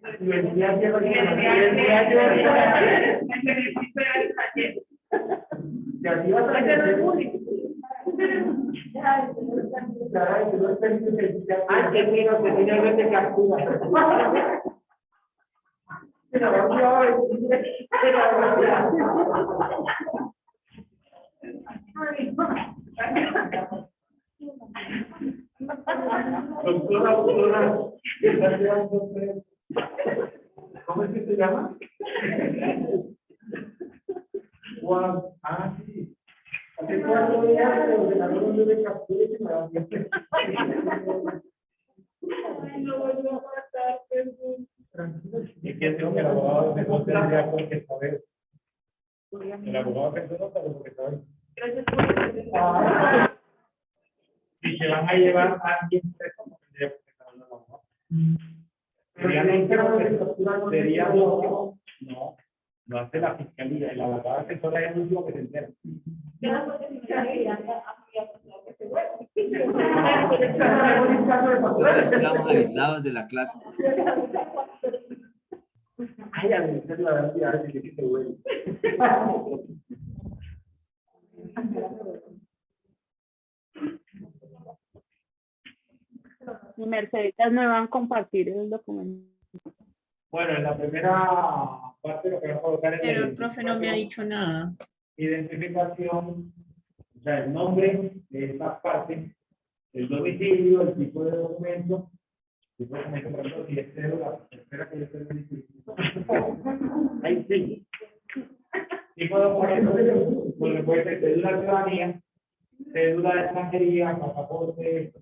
Doctora, ¿cómo es que se llama? Juan, sí. Hace 4 días el ordenador no me captura y me da siempre. Y que tengo que el abogado de no tendría por qué saber. El abogado de no sabe por qué saber. Si se van a llevar a alguien preso, no tendría por qué saber el abogado. Sería no, no hace la fiscalía, el abogado asesora es el último que se entera. Ahora estamos aislados de la clase. Ay, a mí se la dan de que se huele. Y Merceditas me van a compartir el documento. Bueno, en la primera parte lo que vamos a colocar es Pero el profe no me ha dicho nada. identificación, o sea, el nombre de esta parte, el domicilio, el tipo de documento, por ejemplo, si es cédula, espera que yo esté verificando. Ahí sí. Tipo de documento, pues puede ser cédula de ciudadanía, cédula de extranjería, pasaporte,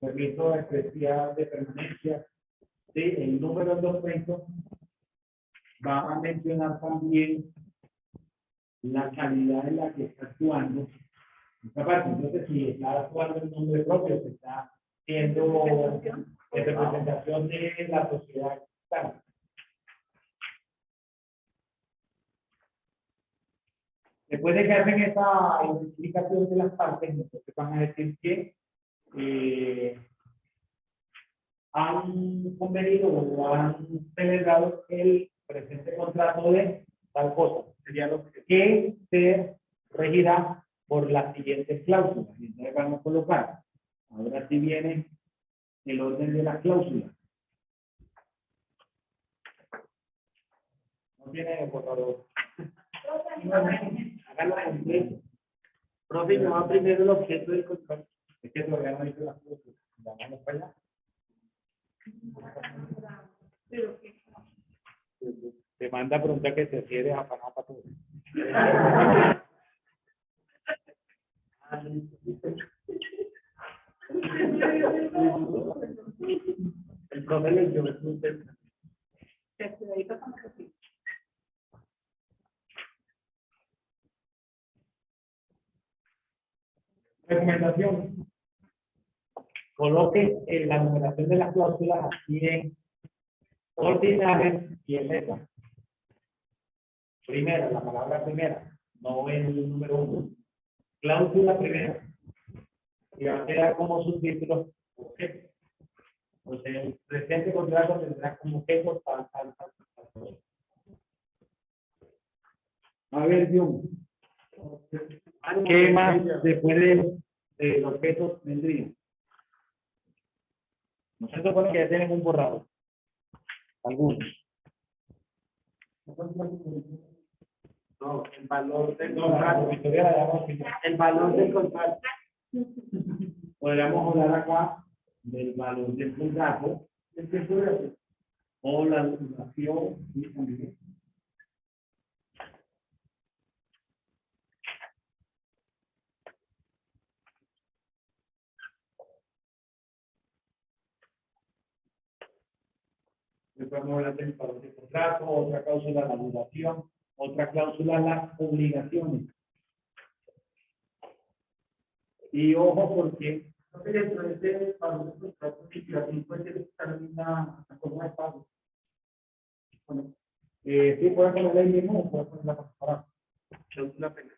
permiso especial de permanencia, ¿sí? El número del documento va a mencionar también la calidad en la que está actuando. Esta parte, entonces, si está actuando en nombre propio, se está haciendo en representación de la sociedad. Después de que hacen esa identificación de las partes, entonces van a decir que han convenido o han celebrado el presente contrato de tal cosa. Sería lo que se regirá por las siguientes cláusulas. Y entonces vamos a colocar. Ahora sí viene el orden de las cláusulas. No tiene, por favor. Háganlo completo. Profe, no va primero el objeto del contrato. Es que todavía no dice las cláusulas. Vamos para allá. Te manda a preguntar que se cierre a pagar para todo. El profe le dio el recomendación. coloque la numeración de las cláusulas aquí en ordinales y en letras. Primera, la palabra primera, no el número 1. Cláusula primera. Y va a quedar como subtítulo objeto. Entonces, el presente contrato tendrá como objeto tal. A ver, Dion. ¿Qué más después del objeto vendría? No se supone que ya tienen un borrado. Algunos. No, el valor del contrato. El valor del contrato. Podríamos hablar acá del valor del contrato. O la duración. Podemos hablar del valor del contrato, otra cláusula la duración, otra cláusula las obligaciones. Y ojo porque dentro de este valor del contrato puede estar una forma de pago. Bueno, sí pueden ponerla ahí mismo o pueden ponerla para separar. Cláusula penal.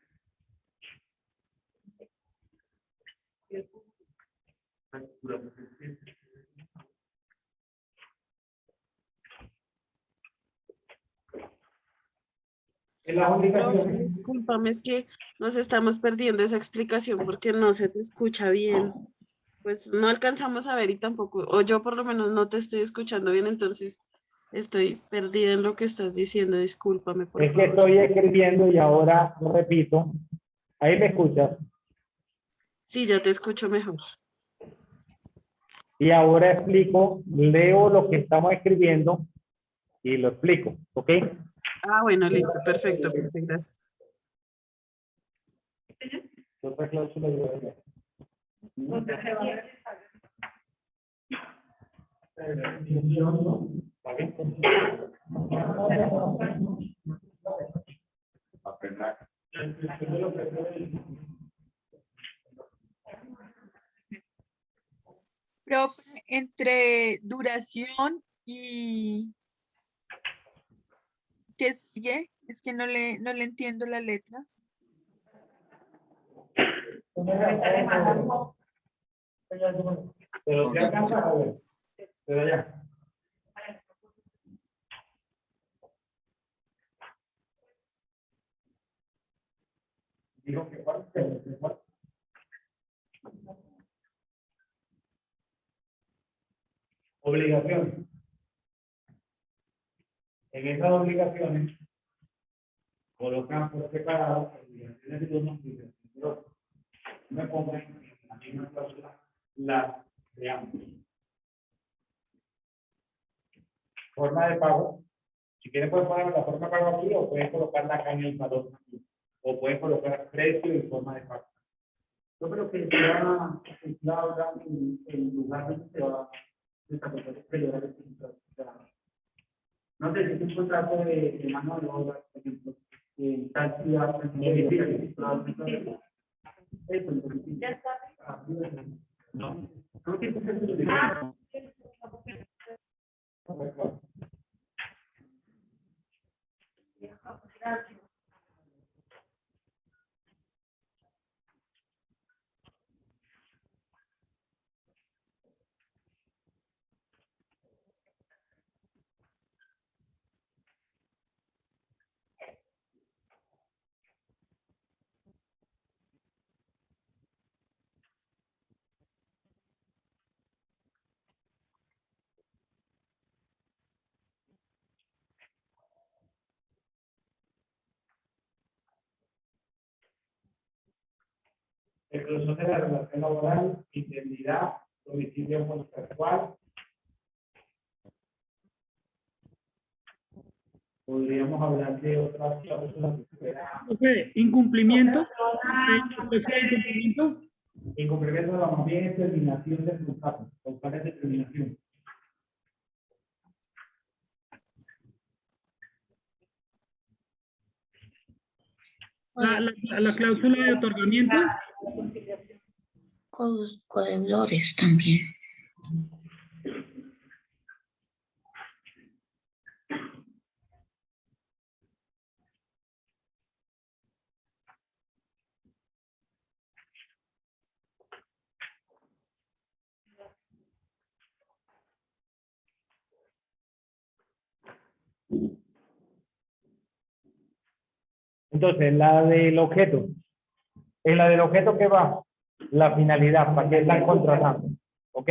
En las Profe, obligaciones. discúlpame, es que nos estamos perdiendo esa explicación porque no se te escucha bien. Pues no alcanzamos a ver y tampoco, o yo por lo menos no te estoy escuchando bien, entonces estoy perdida en lo que estás diciendo. Discúlpame, por Es que favor. estoy escribiendo y ahora lo repito. Ahí me escuchas. Sí, ya te escucho mejor. Y ahora explico, leo lo que estamos escribiendo y lo explico, ¿ok? Ah, bueno, listo, perfecto, profe, gracias. Otra cláusula de deber. Profe, entre duración y ¿qué sigue? Es que no le entiendo la letra. Pero ya alcanza a ver. Pero ya. Digo que cuál. Obligaciones. En esas obligaciones colocan por separado obligaciones de uno y obligaciones de otro. Me pongan en la misma cláusula las de ambos. Forma de pago. Si quieren pueden poner la forma de pago aquí o pueden colocarla acá en el valor aquí. O pueden colocar precio y forma de pago. Yo creo que se va a en lugar de se va a desarrollar no sé si es un contrato de mano de obra, por ejemplo, en tal ciudad, no. Exclusión de la relación laboral, indemnidad, domicilio contractual. Podríamos hablar de otras cláusulas. Incumplimiento. Incumplimiento de la más bien es terminación del contrato. Causales de terminación. La cláusula de otorgamiento. codeudores también. Entonces, la del objeto. En la del objeto, ¿qué va? La finalidad, ¿para qué están contratando? ¿Ok?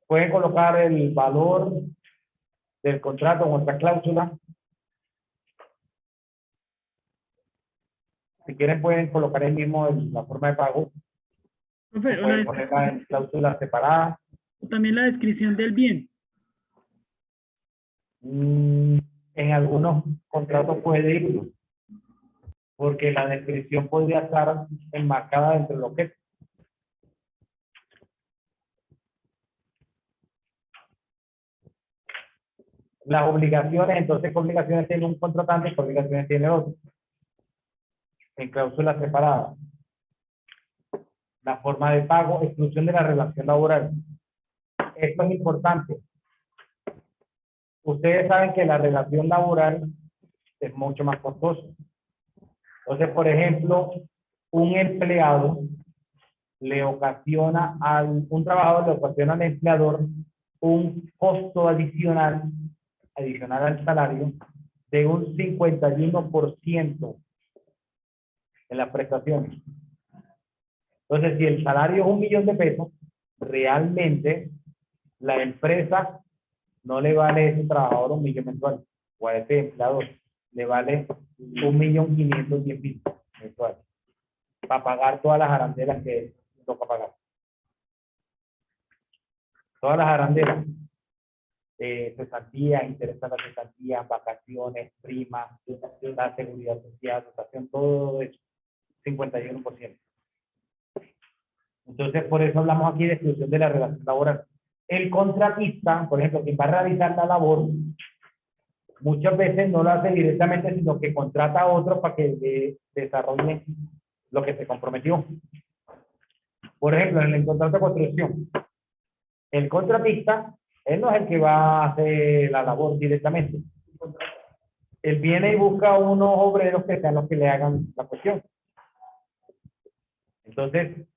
Pueden colocar el valor del contrato en otra cláusula. Si quieren, pueden colocar el mismo en la forma de pago. Profe, Pueden ponerla en cláusulas separadas. también la descripción del bien. En algunos contratos puede ir, porque la descripción podría estar enmarcada dentro del objeto. Las obligaciones, entonces, ¿qué obligaciones tiene un contratante? ¿Qué obligaciones tiene otro? En cláusulas separadas. La forma de pago, exclusión de la relación laboral. Esto es importante. Ustedes saben que la relación laboral es mucho más costosa. Entonces, por ejemplo, un empleado le ocasiona un trabajador le ocasiona al empleador un costo adicional al salario de un 51% en las prestaciones. Entonces, si el salario es 1.000.000 de pesos, realmente la empresa no le vale a ese trabajador 1.000.000 mensual, o a ese empleador le vale 1.510.000 mensual, para pagar todas las arandelas que toca pagar. Todas las arandelas, cesantía, interés a la cesantía, vacaciones, primas, la seguridad social, dotación, todo eso, 51%. Entonces, por eso hablamos aquí de exclusión de la relación laboral. El contratista, por ejemplo, quien va a realizar la labor, muchas veces no lo hace directamente, sino que contrata a otro para que desarrolle lo que se comprometió. Por ejemplo, en el contrato de construcción, el contratista, él no es el que va a hacer la labor directamente. Él viene y busca unos obreros que sean los que le hagan la cuestión. Entonces,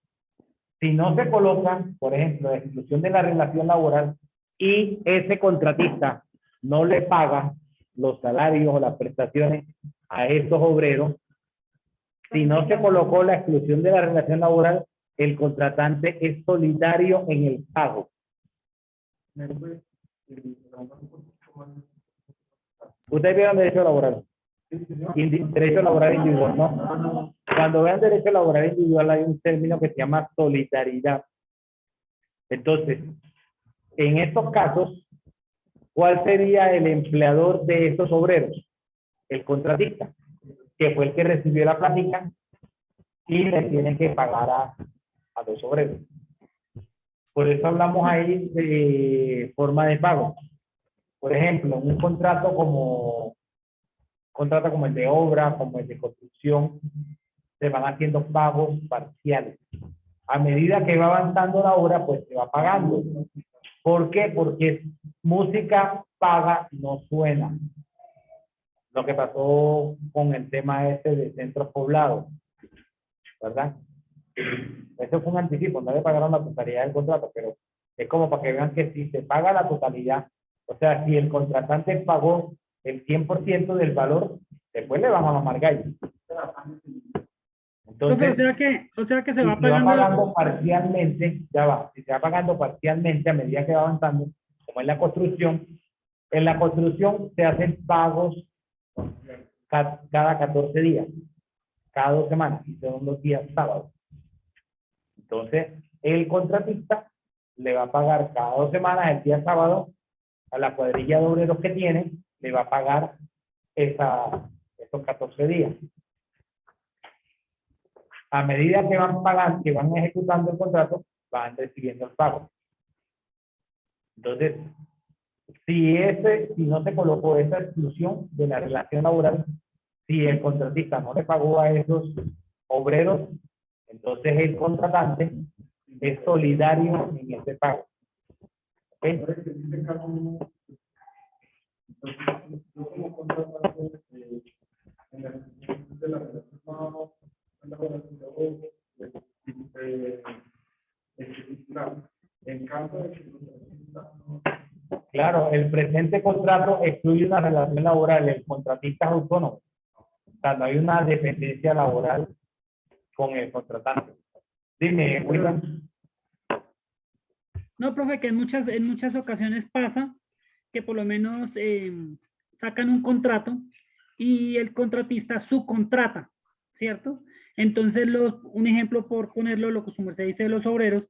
si no se colocan, por ejemplo, la exclusión de la relación laboral y ese contratista no le paga los salarios o las prestaciones a esos obreros, si no se colocó la exclusión de la relación laboral, el contratante es solidario en el pago. Ustedes vieron derecho laboral. Derecho laboral individual, ¿no? Cuando vean derecho laboral individual hay un término que se llama solidaridad. Entonces, en estos casos, ¿cuál sería el empleador de estos obreros? El contratista, que fue el que recibió la plática y le tienen que pagar a los obreros. Por eso hablamos ahí de forma de pago. Por ejemplo, un contrato como el de obra, como el de construcción, se van haciendo pagos parciales. A medida que va avanzando la obra, pues se va pagando. ¿Por qué? Porque música paga no suena. Lo que pasó con el tema de centros poblados, ¿verdad? Eso fue un anticipo, no le pagaron la totalidad del contrato, pero es como para que vean que si se paga la totalidad, o sea, si el contratante pagó el 100% del valor, después le vamos a mamar gallo. Entonces, O sea que se si va se va pagando. pagando parcialmente, ya va, si se va pagando parcialmente a medida que va avanzando, como en la construcción se hacen pagos cada 14 días, cada 2 semanas, y son los días sábados. Entonces, el contratista le va a pagar cada 2 semanas, el día sábado, a la cuadrilla de obreros que tiene, le va a pagar esos 14 días. A medida que van pagando, que van ejecutando el contrato, van recibiendo el pago. Entonces, si no se colocó esa exclusión de la relación laboral, si el contratista no le pagó a esos obreros, entonces el contratante es solidario en ese pago. ¿Ok? Yo como contratante en la ejecución de la relación en caso de que Claro, el presente contrato excluye una relación laboral, el contratista es autónomo. O sea, no hay una dependencia laboral con el contratante. Dime, William. No, profe, que en muchas ocasiones pasa que por lo menos sacan un contrato y el contratista subcontrata, ¿cierto? Entonces, un ejemplo por ponerlo, lo que su merced dice de los obreros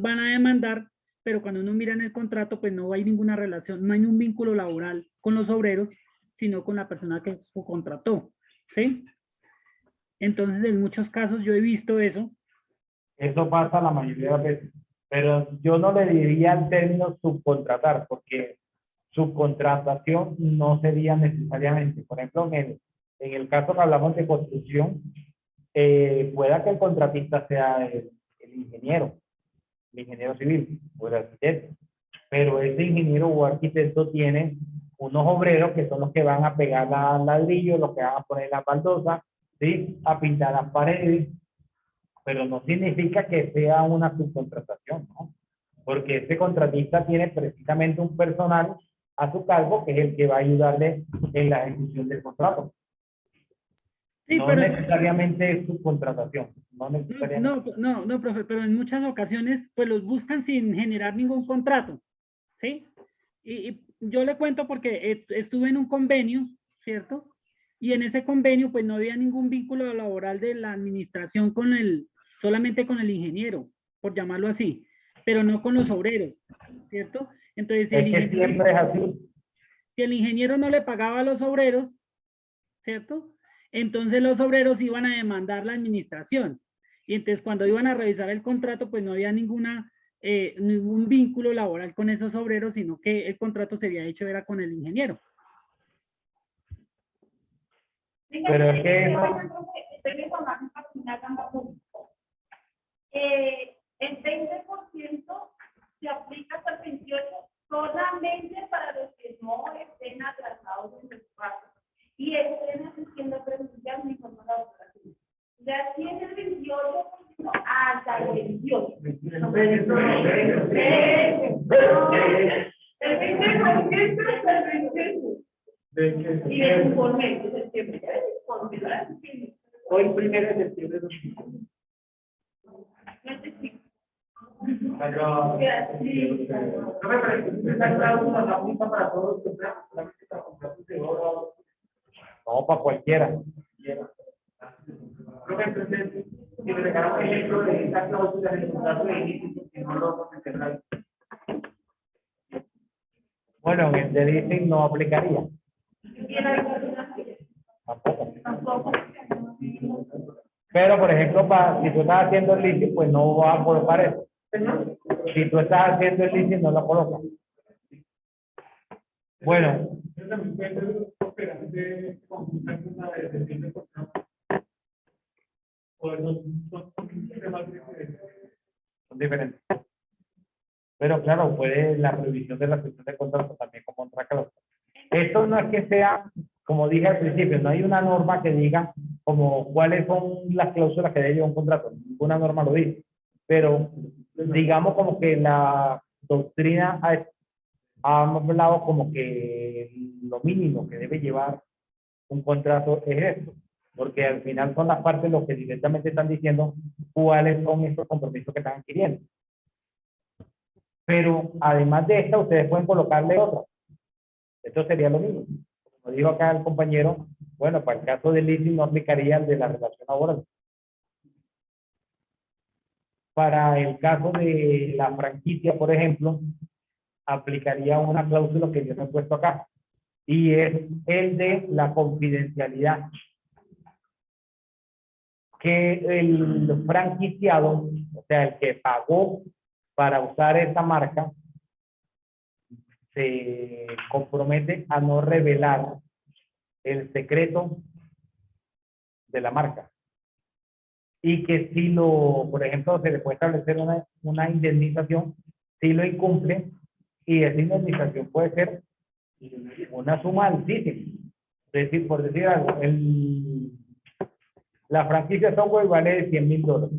van a demandar, pero cuando uno mira en el contrato, pues no hay ninguna relación, no hay un vínculo laboral con los obreros, sino con la persona que subcontrató, ¿sí? Entonces, en muchos casos yo he visto eso. Eso pasa la mayoría de las veces. Pero yo no le diría el término subcontratar, porque subcontratación no sería necesariamente. Por ejemplo, en el caso que hablamos de construcción, pueda que el contratista sea el ingeniero civil o el arquitecto, pero ese ingeniero o arquitecto tiene unos obreros que son los que van a pegar la ladrillo, los que van a poner las baldosas, ¿sí? A pintar las paredes, pero no significa que sea una subcontratación, ¿no? Porque este contratista tiene precisamente un personal a su cargo que es el que va a ayudarle en la ejecución del contrato. Sí, No pero necesariamente es subcontratación, no necesariamente. no, profe, pero en muchas ocasiones pues los buscan sin generar ningún contrato, ¿sí? Y yo le cuento porque estuve en un convenio, ¿cierto? Y en ese convenio pues no había ningún vínculo laboral de la administración solamente con el ingeniero, por llamarlo así, pero no con los obreros, ¿cierto? Entonces, Es que siempre es así. si el ingeniero no le pagaba a los obreros, ¿cierto? Entonces los obreros iban a demandar la administración. Y entonces cuando iban a revisar el contrato, pues no había ningún vínculo laboral con esos obreros, sino que el contrato se había hecho era con el ingeniero. Pero es que el 20% se aplica hasta el 28 solamente para los que no estén atrasados en los pagos y estén asistiendo a presencial ni forma de operación. Ya tiene el 28% hasta el 28. El 20% hasta el 28. Y el informe de septiembre. Hoy 1 de septiembre. Pero no, para cualquiera. Si me regalamos el ejemplo de esta cláusula del contrato de inicio, que no lo vamos a cerrar. Bueno, en el de leasing no aplicaría. Tampoco. Pero, por ejemplo, si tú estás haciendo el leasing, pues no vas a colocar eso. Si tú estás haciendo el leasing, no lo colocas. Bueno. Son diferentes. Pero claro, puede la revisión de la sección de contrato también como otra cláusula. Esto no es que sea, como dije al principio, no hay una norma que diga como cuáles son las cláusulas que debe llevar un contrato. Ninguna norma lo dice. Pero digamos como que la doctrina ha hablado como que lo mínimo que debe llevar un contrato es esto. Porque al final son las partes los que directamente están diciendo cuáles son esos compromisos que están adquiriendo. Pero además de esta, ustedes pueden colocarle otra. Esto sería lo mismo. Como dijo acá el compañero, bueno, para el caso del leasing no aplicaría el de la relación laboral. Para el caso de la franquicia, por ejemplo, aplicaría una cláusula que yo no he puesto acá. Y es el de la confidencialidad. Que el franquiciado, o sea, el que pagó para usar esta marca, se compromete a no revelar el secreto de la marca. y que si lo, por ejemplo, se le puede establecer una indemnización, si lo incumple, y esa indemnización puede ser una suma altísima. Es decir, por decir algo, la franquicia software vale $100,000.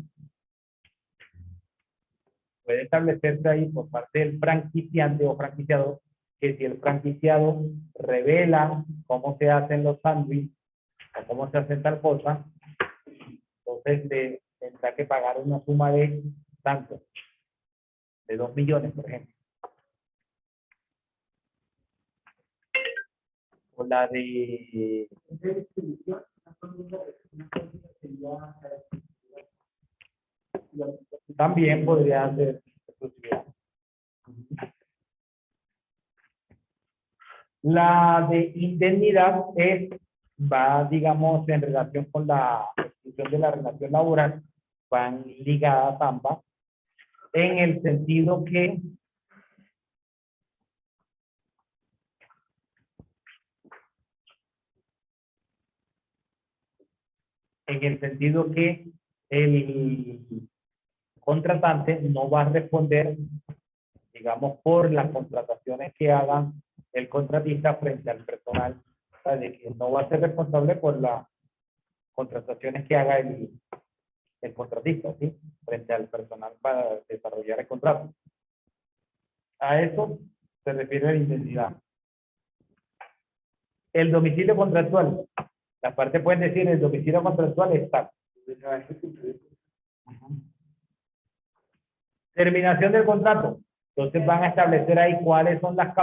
Puede establecerse ahí por parte del franquiciante o franquiciador que si el franquiciado revela cómo se hacen los sándwiches o cómo se hace tal cosa, entonces tendrá que pagar una suma de tanto, de 2 millones, por ejemplo. O la de también podría ser exclusividad. La de indemnidad va, digamos, en relación con la exclusión de la relación laboral, van ligadas ambas, en el sentido que el contratante no va a responder, digamos, por las contrataciones que haga el contratista frente al personal, o sea, de que no va a ser responsable por las contrataciones que haga el contratista, ¿sí? Frente al personal para desarrollar el contrato. A eso se refiere la indemnidad. El domicilio contractual. La parte pueden decir, el domicilio contractual está. Terminación del contrato. Entonces van a establecer ahí cuáles son las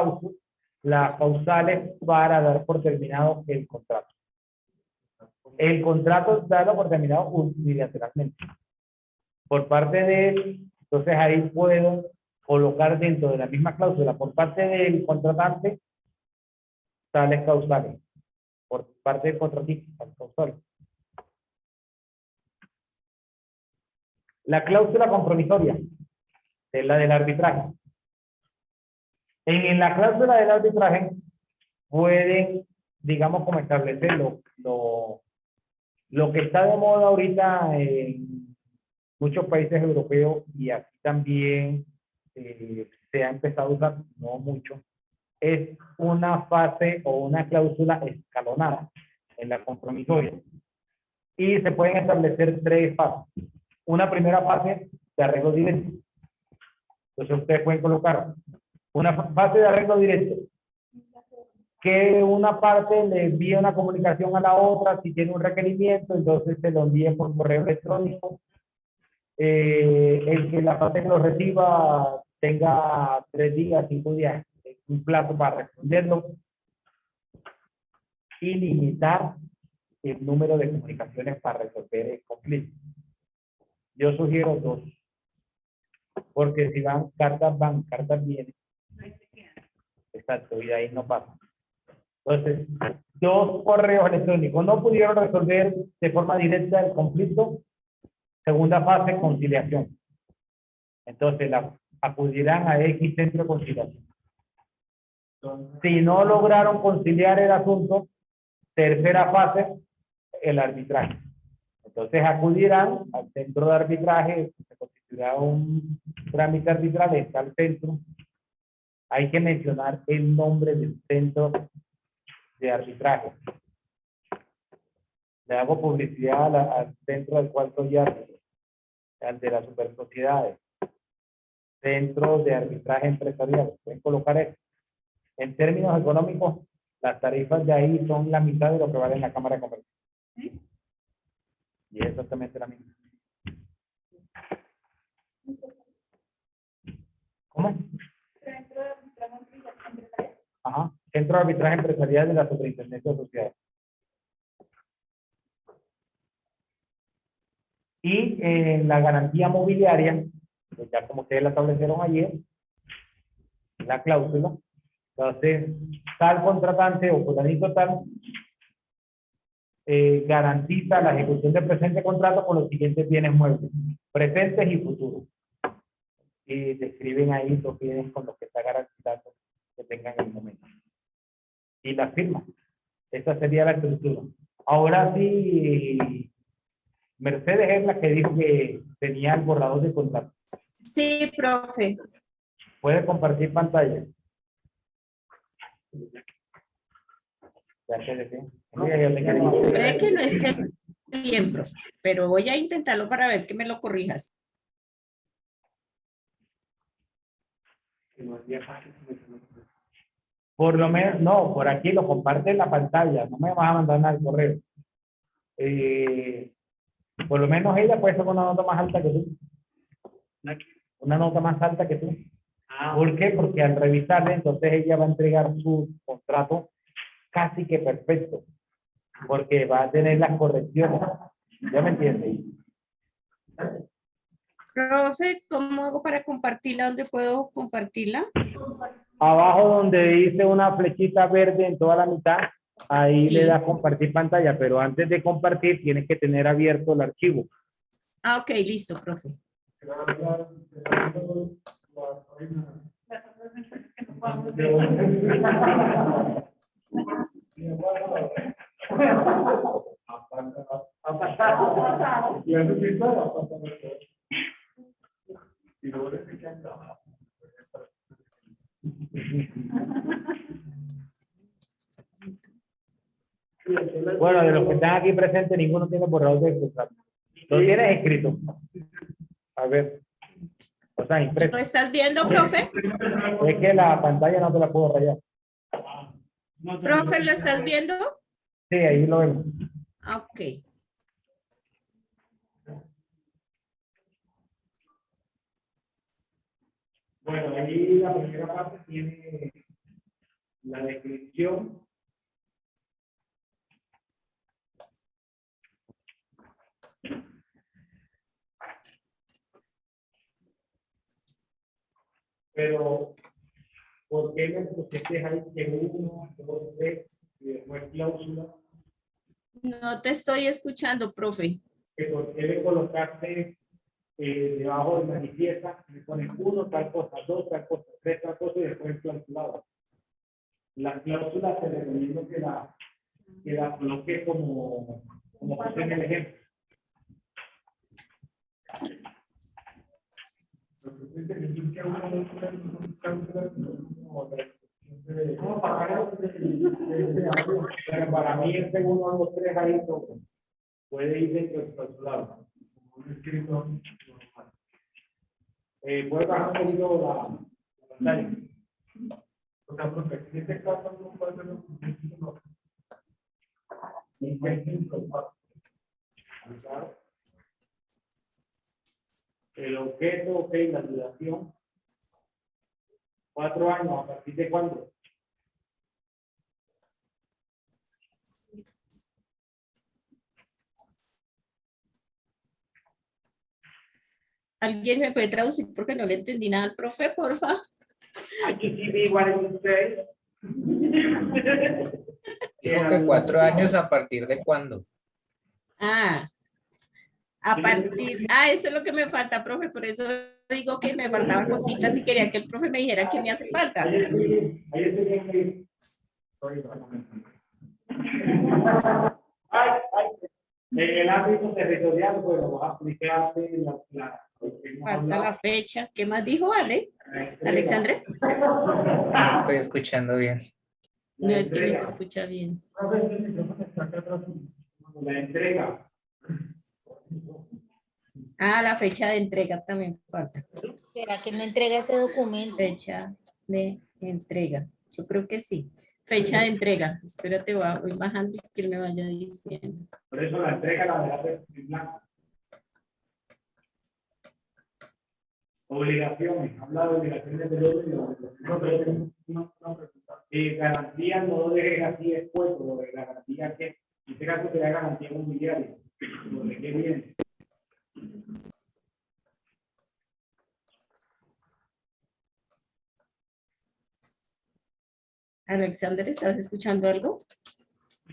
causales para dar por terminado el contrato. El contrato es dado por terminado unilateralmente. Por parte de él, entonces ahí puedo colocar dentro de la misma cláusula por parte del contratante tales causales. Por parte del contratista, tales causales. La cláusula compromisoria es la del arbitraje. En la cláusula del arbitraje pueden, digamos, como establecer lo que está de moda ahorita en muchos países europeos y aquí también se ha empezado a usar, no mucho, es una fase o una cláusula escalonada en la compromisoria. Y se pueden establecer 3 fases. Una primera fase de arreglo directo. Entonces ustedes pueden colocar una fase de arreglo directo, que una parte le envíe una comunicación a la otra, si tiene un requerimiento, entonces se lo envíe por correo electrónico. El que la parte que lo reciba tenga 3 días, 5 días, un plazo para responderlo. Y limitar el número de comunicaciones para resolver el conflicto. Yo sugiero 2. Porque si cartas vienen. Exacto, y ahí no pasa. Entonces, 2 correos electrónicos no pudieron resolver de forma directa el conflicto. Segunda fase, conciliación. Entonces, acudirán a X centro de conciliación. Si no lograron conciliar el asunto, tercera fase, el arbitraje. Entonces, acudirán al centro de arbitraje, se constituirá un trámite arbitral, está al centro. Hay que mencionar el nombre del centro de arbitraje. Le hago publicidad al centro del cual soy árbitro, al de las supersociedades. Centro de arbitraje empresarial. Pueden colocar eso. En términos económicos, las tarifas de ahí son la mitad de lo que vale en la Cámara de Comercio. Y es exactamente la misma. ¿Cómo? Ajá. Centro de arbitraje empresarial de la Superintendencia de Sociedades. Y la garantía mobiliaria, pues ya como ustedes la establecieron ayer, la cláusula, entonces tal contratante o fulanito tal garantiza la ejecución del presente contrato con los siguientes bienes muebles, presentes y futuros. Y describen ahí los bienes con los que está garantizado que tengan en el momento. Y la firma. Esa sería la estructura. Ahora sí, Mercedes es la que dijo que tenía el borrador de contrato. Sí, profe. ¿Puede compartir pantalla? Ya se le tiene. Mira, yo tengo- Puede que no esté bien, profe, pero voy a intentarlo para ver que me lo corrijas. Por lo menos, no, por aquí lo comparte en la pantalla, no me vas a mandar nada al correo. Por lo menos ella puede ser una nota más alta que tú. Una nota más alta que tú. ¿Por qué? Porque al revisarle, entonces ella va a entregar su contrato casi que perfecto. Porque va a tener las correcciones. ¿Ya me entiendes? Profe, ¿cómo hago para compartirla? ¿Dónde puedo compartirla? Abajo donde dice una flechita verde en toda la mitad, ahí Sí. le das compartir pantalla, pero antes de compartir tienes que tener abierto el archivo. Ah, ok, listo, profe. Bueno, de los que están aquí presentes, ninguno tiene borrador de contrato. ¿Lo tienes escrito? A ver. O sea, impreso. ¿Lo estás viendo, profe? Es que la pantalla no te la puedo rayar. Profe, ¿lo estás viendo? Sí, ahí lo vemos. Ah, ok. Bueno, ahí la primera parte tiene la descripción. Pero, ¿por qué me pusiste ahí que 1, 2, 3 y después cláusula? No te estoy escuchando, profe. Que ¿por qué le colocaste debajo de manifiesta? Le pones 1, tal cosa, 2, tal cosa, 3, tal cosa y después clausulado. Las cláusulas te recomiendo que la coloques como puse en el ejemplo. Pero para mí el segundo de los tres ahí puede ir dentro del clausulado. Puede bajar un poquito la pantalla. O sea, porque en este caso no puede ser claro. El objeto, ok, la duración. 4 años, ¿a partir de cuándo? ¿Alguien me puede traducir porque no le entendí nada al profe, porfa? Dijo que 4 años a partir de cuándo. Ah, a partir, eso es lo que me falta, profe, por eso digo que me faltaban cositas y quería que el profe me dijera qué me hace falta. En el ámbito territorial, pues vamos a aplicarte Falta la fecha. ¿Qué más dijo Ale? ¿Alexandre? No estoy escuchando bien. No, es que no se escucha bien. La entrega. Ah, la fecha de entrega también falta. ¿Será que no entrega ese documento? Fecha de entrega. Yo creo que sí. Fecha de entrega. Espérate, voy bajando y que él me vaya diciendo. Por eso la entrega la dejaste en blanco. Obligaciones. Habla de obligaciones de otro y de obligaciones. Garantía no lo dejes así expuesto. Lo de garantía que, en este caso, te da garantía mobiliaria. Lo de qué viene. Alexander, ¿estás escuchando algo?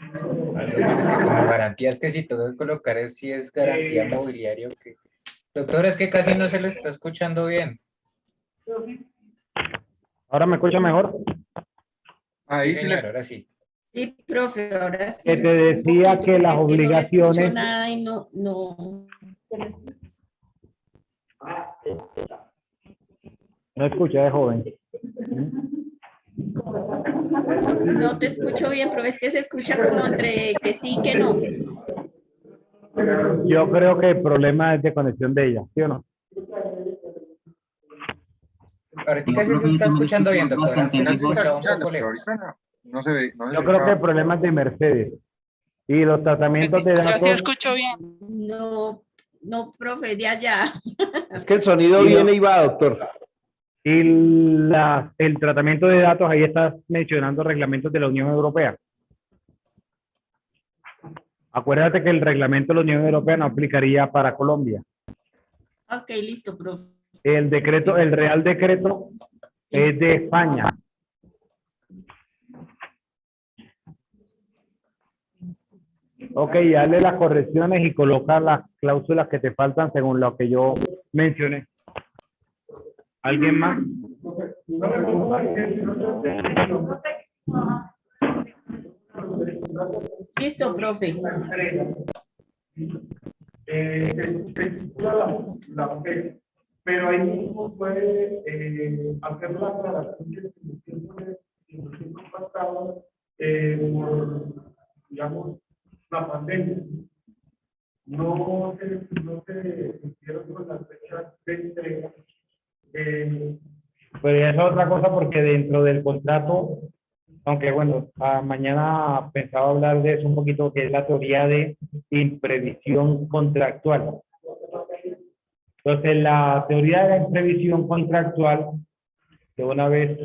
Algo, pero es que como garantías que si tengo que colocar es si es garantía mobiliaria o qué. Doctor, es que casi no se le está escuchando bien. ¿Ahora me escucha mejor? Ahí sí, señor, ahora sí. Sí, profe, ahora sí. Que te decía que las Es que no le escucho obligaciones... nada y no. No escucha, es joven. No te escucho bien, pero es que se escucha como entre que sí y que no. Yo creo que el problema es de conexión de ella, ¿sí o no? Ahorita sí se está escuchando bien, doctor. Antes se escuchaba un poco lejos. No se ve, no se Yo creo que el problema es de Mercedes. Y los tratamientos de datos... bien. No, profe, de allá. Es que el sonido viene y va, doctor. Y el tratamiento de datos, ahí estás mencionando reglamentos de la Unión Europea. Acuérdate que el reglamento de la Unión Europea no aplicaría para Colombia. Ok, listo, profe. El decreto, el Real Decreto es de España. Ok, hazle las correcciones y coloca las cláusulas que te faltan según lo que yo mencioné. ¿Alguien más? Listo, profe. Pero ahí mismo puede hacer la aclaración que el pasado por, digamos, la pandemia. No se hicieron con las fechas de entrega. Pero ya es otra cosa porque dentro del contrato, aunque bueno, mañana pensaba hablar de eso un poquito, que es la teoría de imprevisión contractual. Entonces, la teoría de la imprevisión contractual, que una vez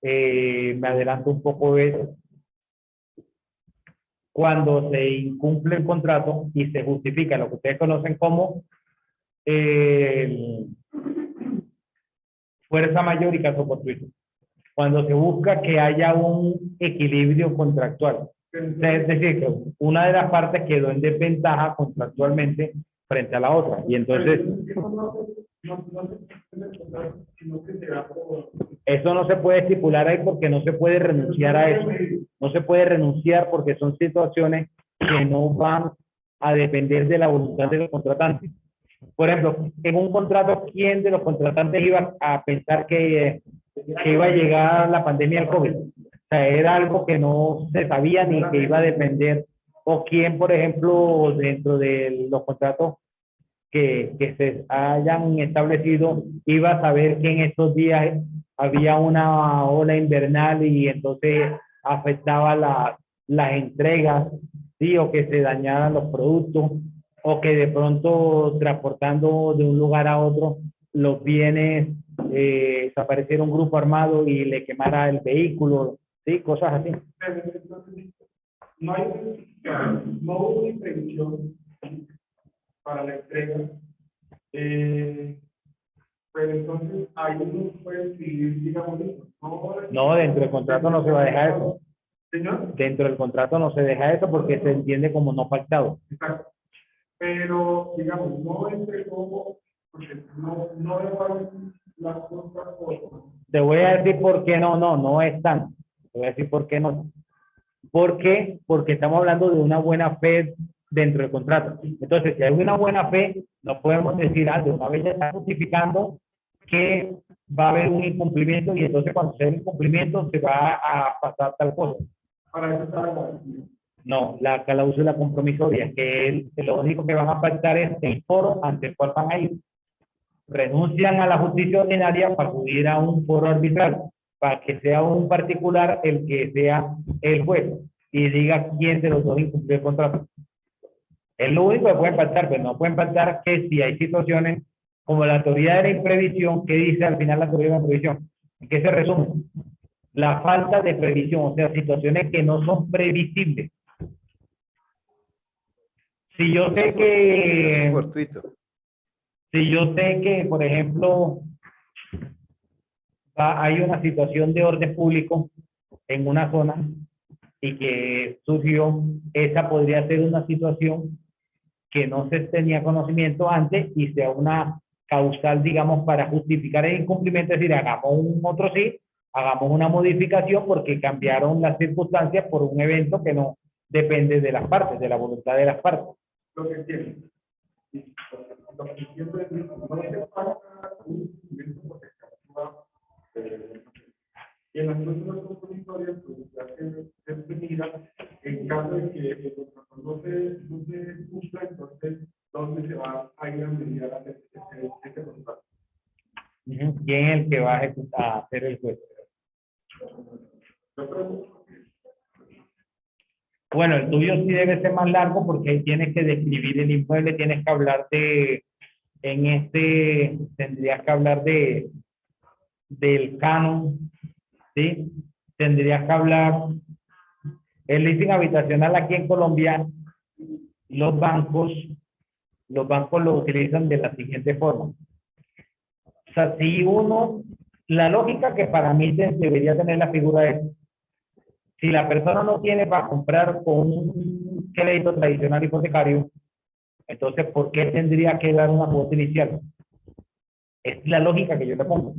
me adelanto un poco, es cuando se incumple el contrato y se justifica lo que ustedes conocen como fuerza mayor y caso fortuito. Cuando se busca que haya un equilibrio contractual. Es decir, que una de las partes quedó en desventaja contractualmente frente a la otra. Y entonces, eso no se puede estipular ahí porque no se puede renunciar a eso. No se puede renunciar porque son situaciones que no van a depender de la voluntad de los contratantes. Por ejemplo, en un contrato, ¿quién de los contratantes iba a pensar que iba a llegar la pandemia del COVID? O sea, era algo que no se sabía ni que iba a depender. O quién, por ejemplo, dentro de los contratos que se hayan establecido, iba a saber que en estos días había una ola invernal y entonces afectaba las entregas, ¿sí? O que se dañaran los productos, o que de pronto transportando de un lugar a otro los bienes, desapareciera un grupo armado y le quemara el vehículo, ¿sí? Cosas así. No hubo una imprevisión para la entrega, pero entonces ahí uno puede escribir, digamos, No, dentro del contrato no se va a dejar eso. ¿Señor? Dentro del contrato no se deja eso porque se entiende como no pactado. Exacto. Pero, digamos, no entregó, porque no dejó las cosas por... Te voy a decir por qué no es tanto. Te voy a decir por qué no. ¿Por qué? Porque estamos hablando de una buena fe dentro del contrato. Entonces, si hay una buena fe, no podemos decir algo. Una vez ya está justificando que va a haber un incumplimiento y entonces cuando sea un incumplimiento se va a pasar tal cosa. Para eso está la garantía. No, la cláusula compromisoria, que lo único que van a pactar es el foro ante el cual van a ir. Renuncian a la justicia ordinaria para acudir a un foro arbitral, para que sea un particular el que sea el juez y diga quién de los dos incumplió el contrato. Es lo único que pueden pactar, pero no pueden pactar que si hay situaciones como la teoría de la imprevisión, que dice al final la teoría de la imprevisión, ¿en qué se resume? La falta de previsión, o sea, situaciones que no son previsibles. Si yo sé que, por ejemplo, hay una situación de orden público en una zona y que surgió, esa podría ser una situación que no se tenía conocimiento antes y sea una causal, digamos, para justificar el incumplimiento, es decir, hagamos un otro sí hagamos una modificación porque cambiaron las circunstancias por un evento que no depende de las partes, de la voluntad de las partes. Lo que entiendo. Sí, lo que siempre digo, no se paga un instrumento porque captura y en las próximas compositorias pues ya se definirá en caso de que el contrato no se cumpla, entonces dónde se va a ir a medir ese contrato. ¿Quién es el que va a ejecutar, a hacer el juez? Yo pregunto. Bueno, el tuyo sí debe ser más largo porque ahí tienes que describir el inmueble, tienes que hablar de, tendrías que hablar del canon, ¿sí? Tendrías que hablar, el leasing habitacional aquí en Colombia, los bancos lo utilizan de la siguiente forma. O sea, si uno, la lógica que para mí debería tener la figura es, si la persona no tiene para comprar con un crédito tradicional hipotecario, entonces, ¿por qué tendría que dar una cuota inicial? Es la lógica que yo le pongo.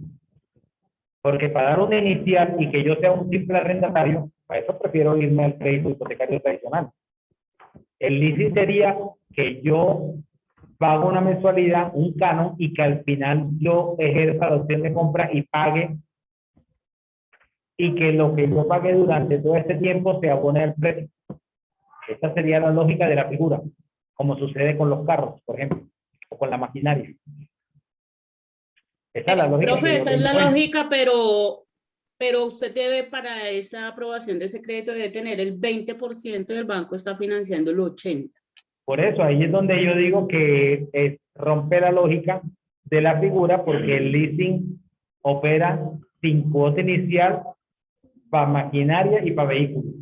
Porque para dar una inicial y que yo sea un simple arrendatario, para eso prefiero irme al crédito hipotecario tradicional. El leasing sería que yo pago una mensualidad, un canon, y que al final yo ejerza la opción de compra y pague, y que lo que yo pague durante todo este tiempo se abone al precio. Esa sería la lógica de la figura, como sucede con los carros, por ejemplo, o con la maquinaria. Esa es la lógica. Profe, que yo esa es la encuentro. lógica, pero usted debe, para esa aprobación de ese crédito, debe tener el 20% y el banco está financiando el 80%. Por eso, ahí es donde yo digo que rompe la lógica de la figura, porque el leasing opera sin cuota inicial para maquinaria y para vehículos.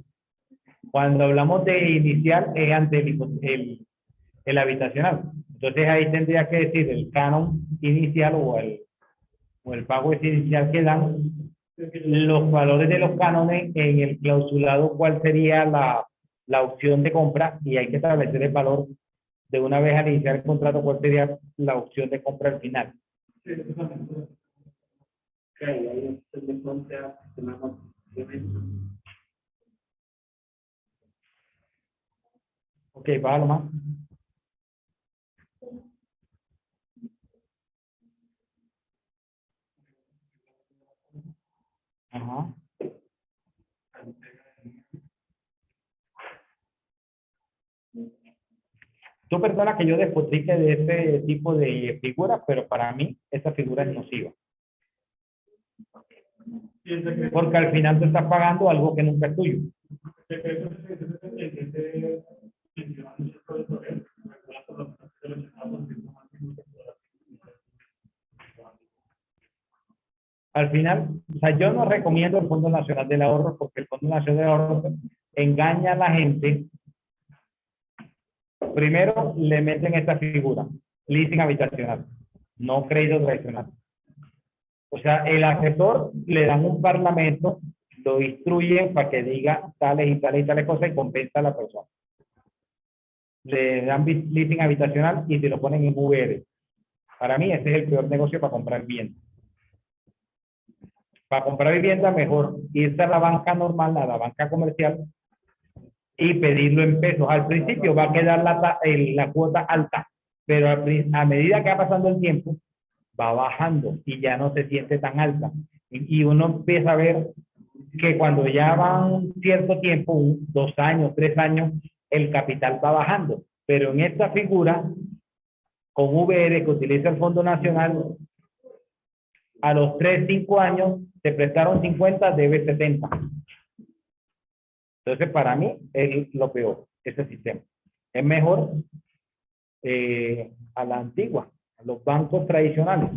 Cuando hablamos de inicial es ante el habitacional. Entonces ahí tendría que decir el canon inicial o el pago inicial que dan, los valores de los cánones en el clausulado, cuál sería la opción de compra, y hay que establecer el valor de una vez al iniciar el contrato, cuál sería la opción de compra al final. Ok, bájalo más. Ajá. Tú persona que yo despotrique de ese tipo de figuras, pero para mí esa figura es nociva. Porque al final tú estás pagando algo que nunca es tuyo. Al final, o sea, yo no recomiendo el Fondo Nacional del Ahorro, porque el Fondo Nacional del Ahorro engaña a la gente. Primero le meten esta figura, leasing habitacional, no crédito tradicional. O sea, el asesor le dan un parlamento, lo instruyen para que diga tales y tales y tales cosas y compensa a la persona. Le dan leasing habitacional y te lo ponen en VR. Para mí ese es el peor negocio para comprar vivienda. Para comprar vivienda mejor irse a la banca normal, a la banca comercial, y pedirlo en pesos. Al principio va a quedar la cuota alta, pero a medida que va pasando el tiempo, va bajando y ya no se siente tan alta. Y uno empieza a ver que cuando ya van cierto tiempo, 2 años, 3 años, el capital va bajando. Pero en esta figura, con VR que utiliza el Fondo Nacional, a los 3, 5 años, te prestaron 50, debe 70. Entonces, para mí, es lo peor, ese sistema. Es mejor a la antigua, a los bancos tradicionales.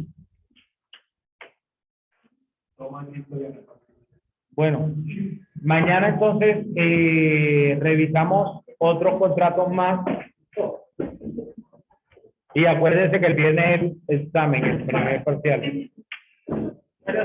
Bueno, mañana entonces revisamos otros contratos más. Y acuérdense que el viernes es el examen, el primer parcial.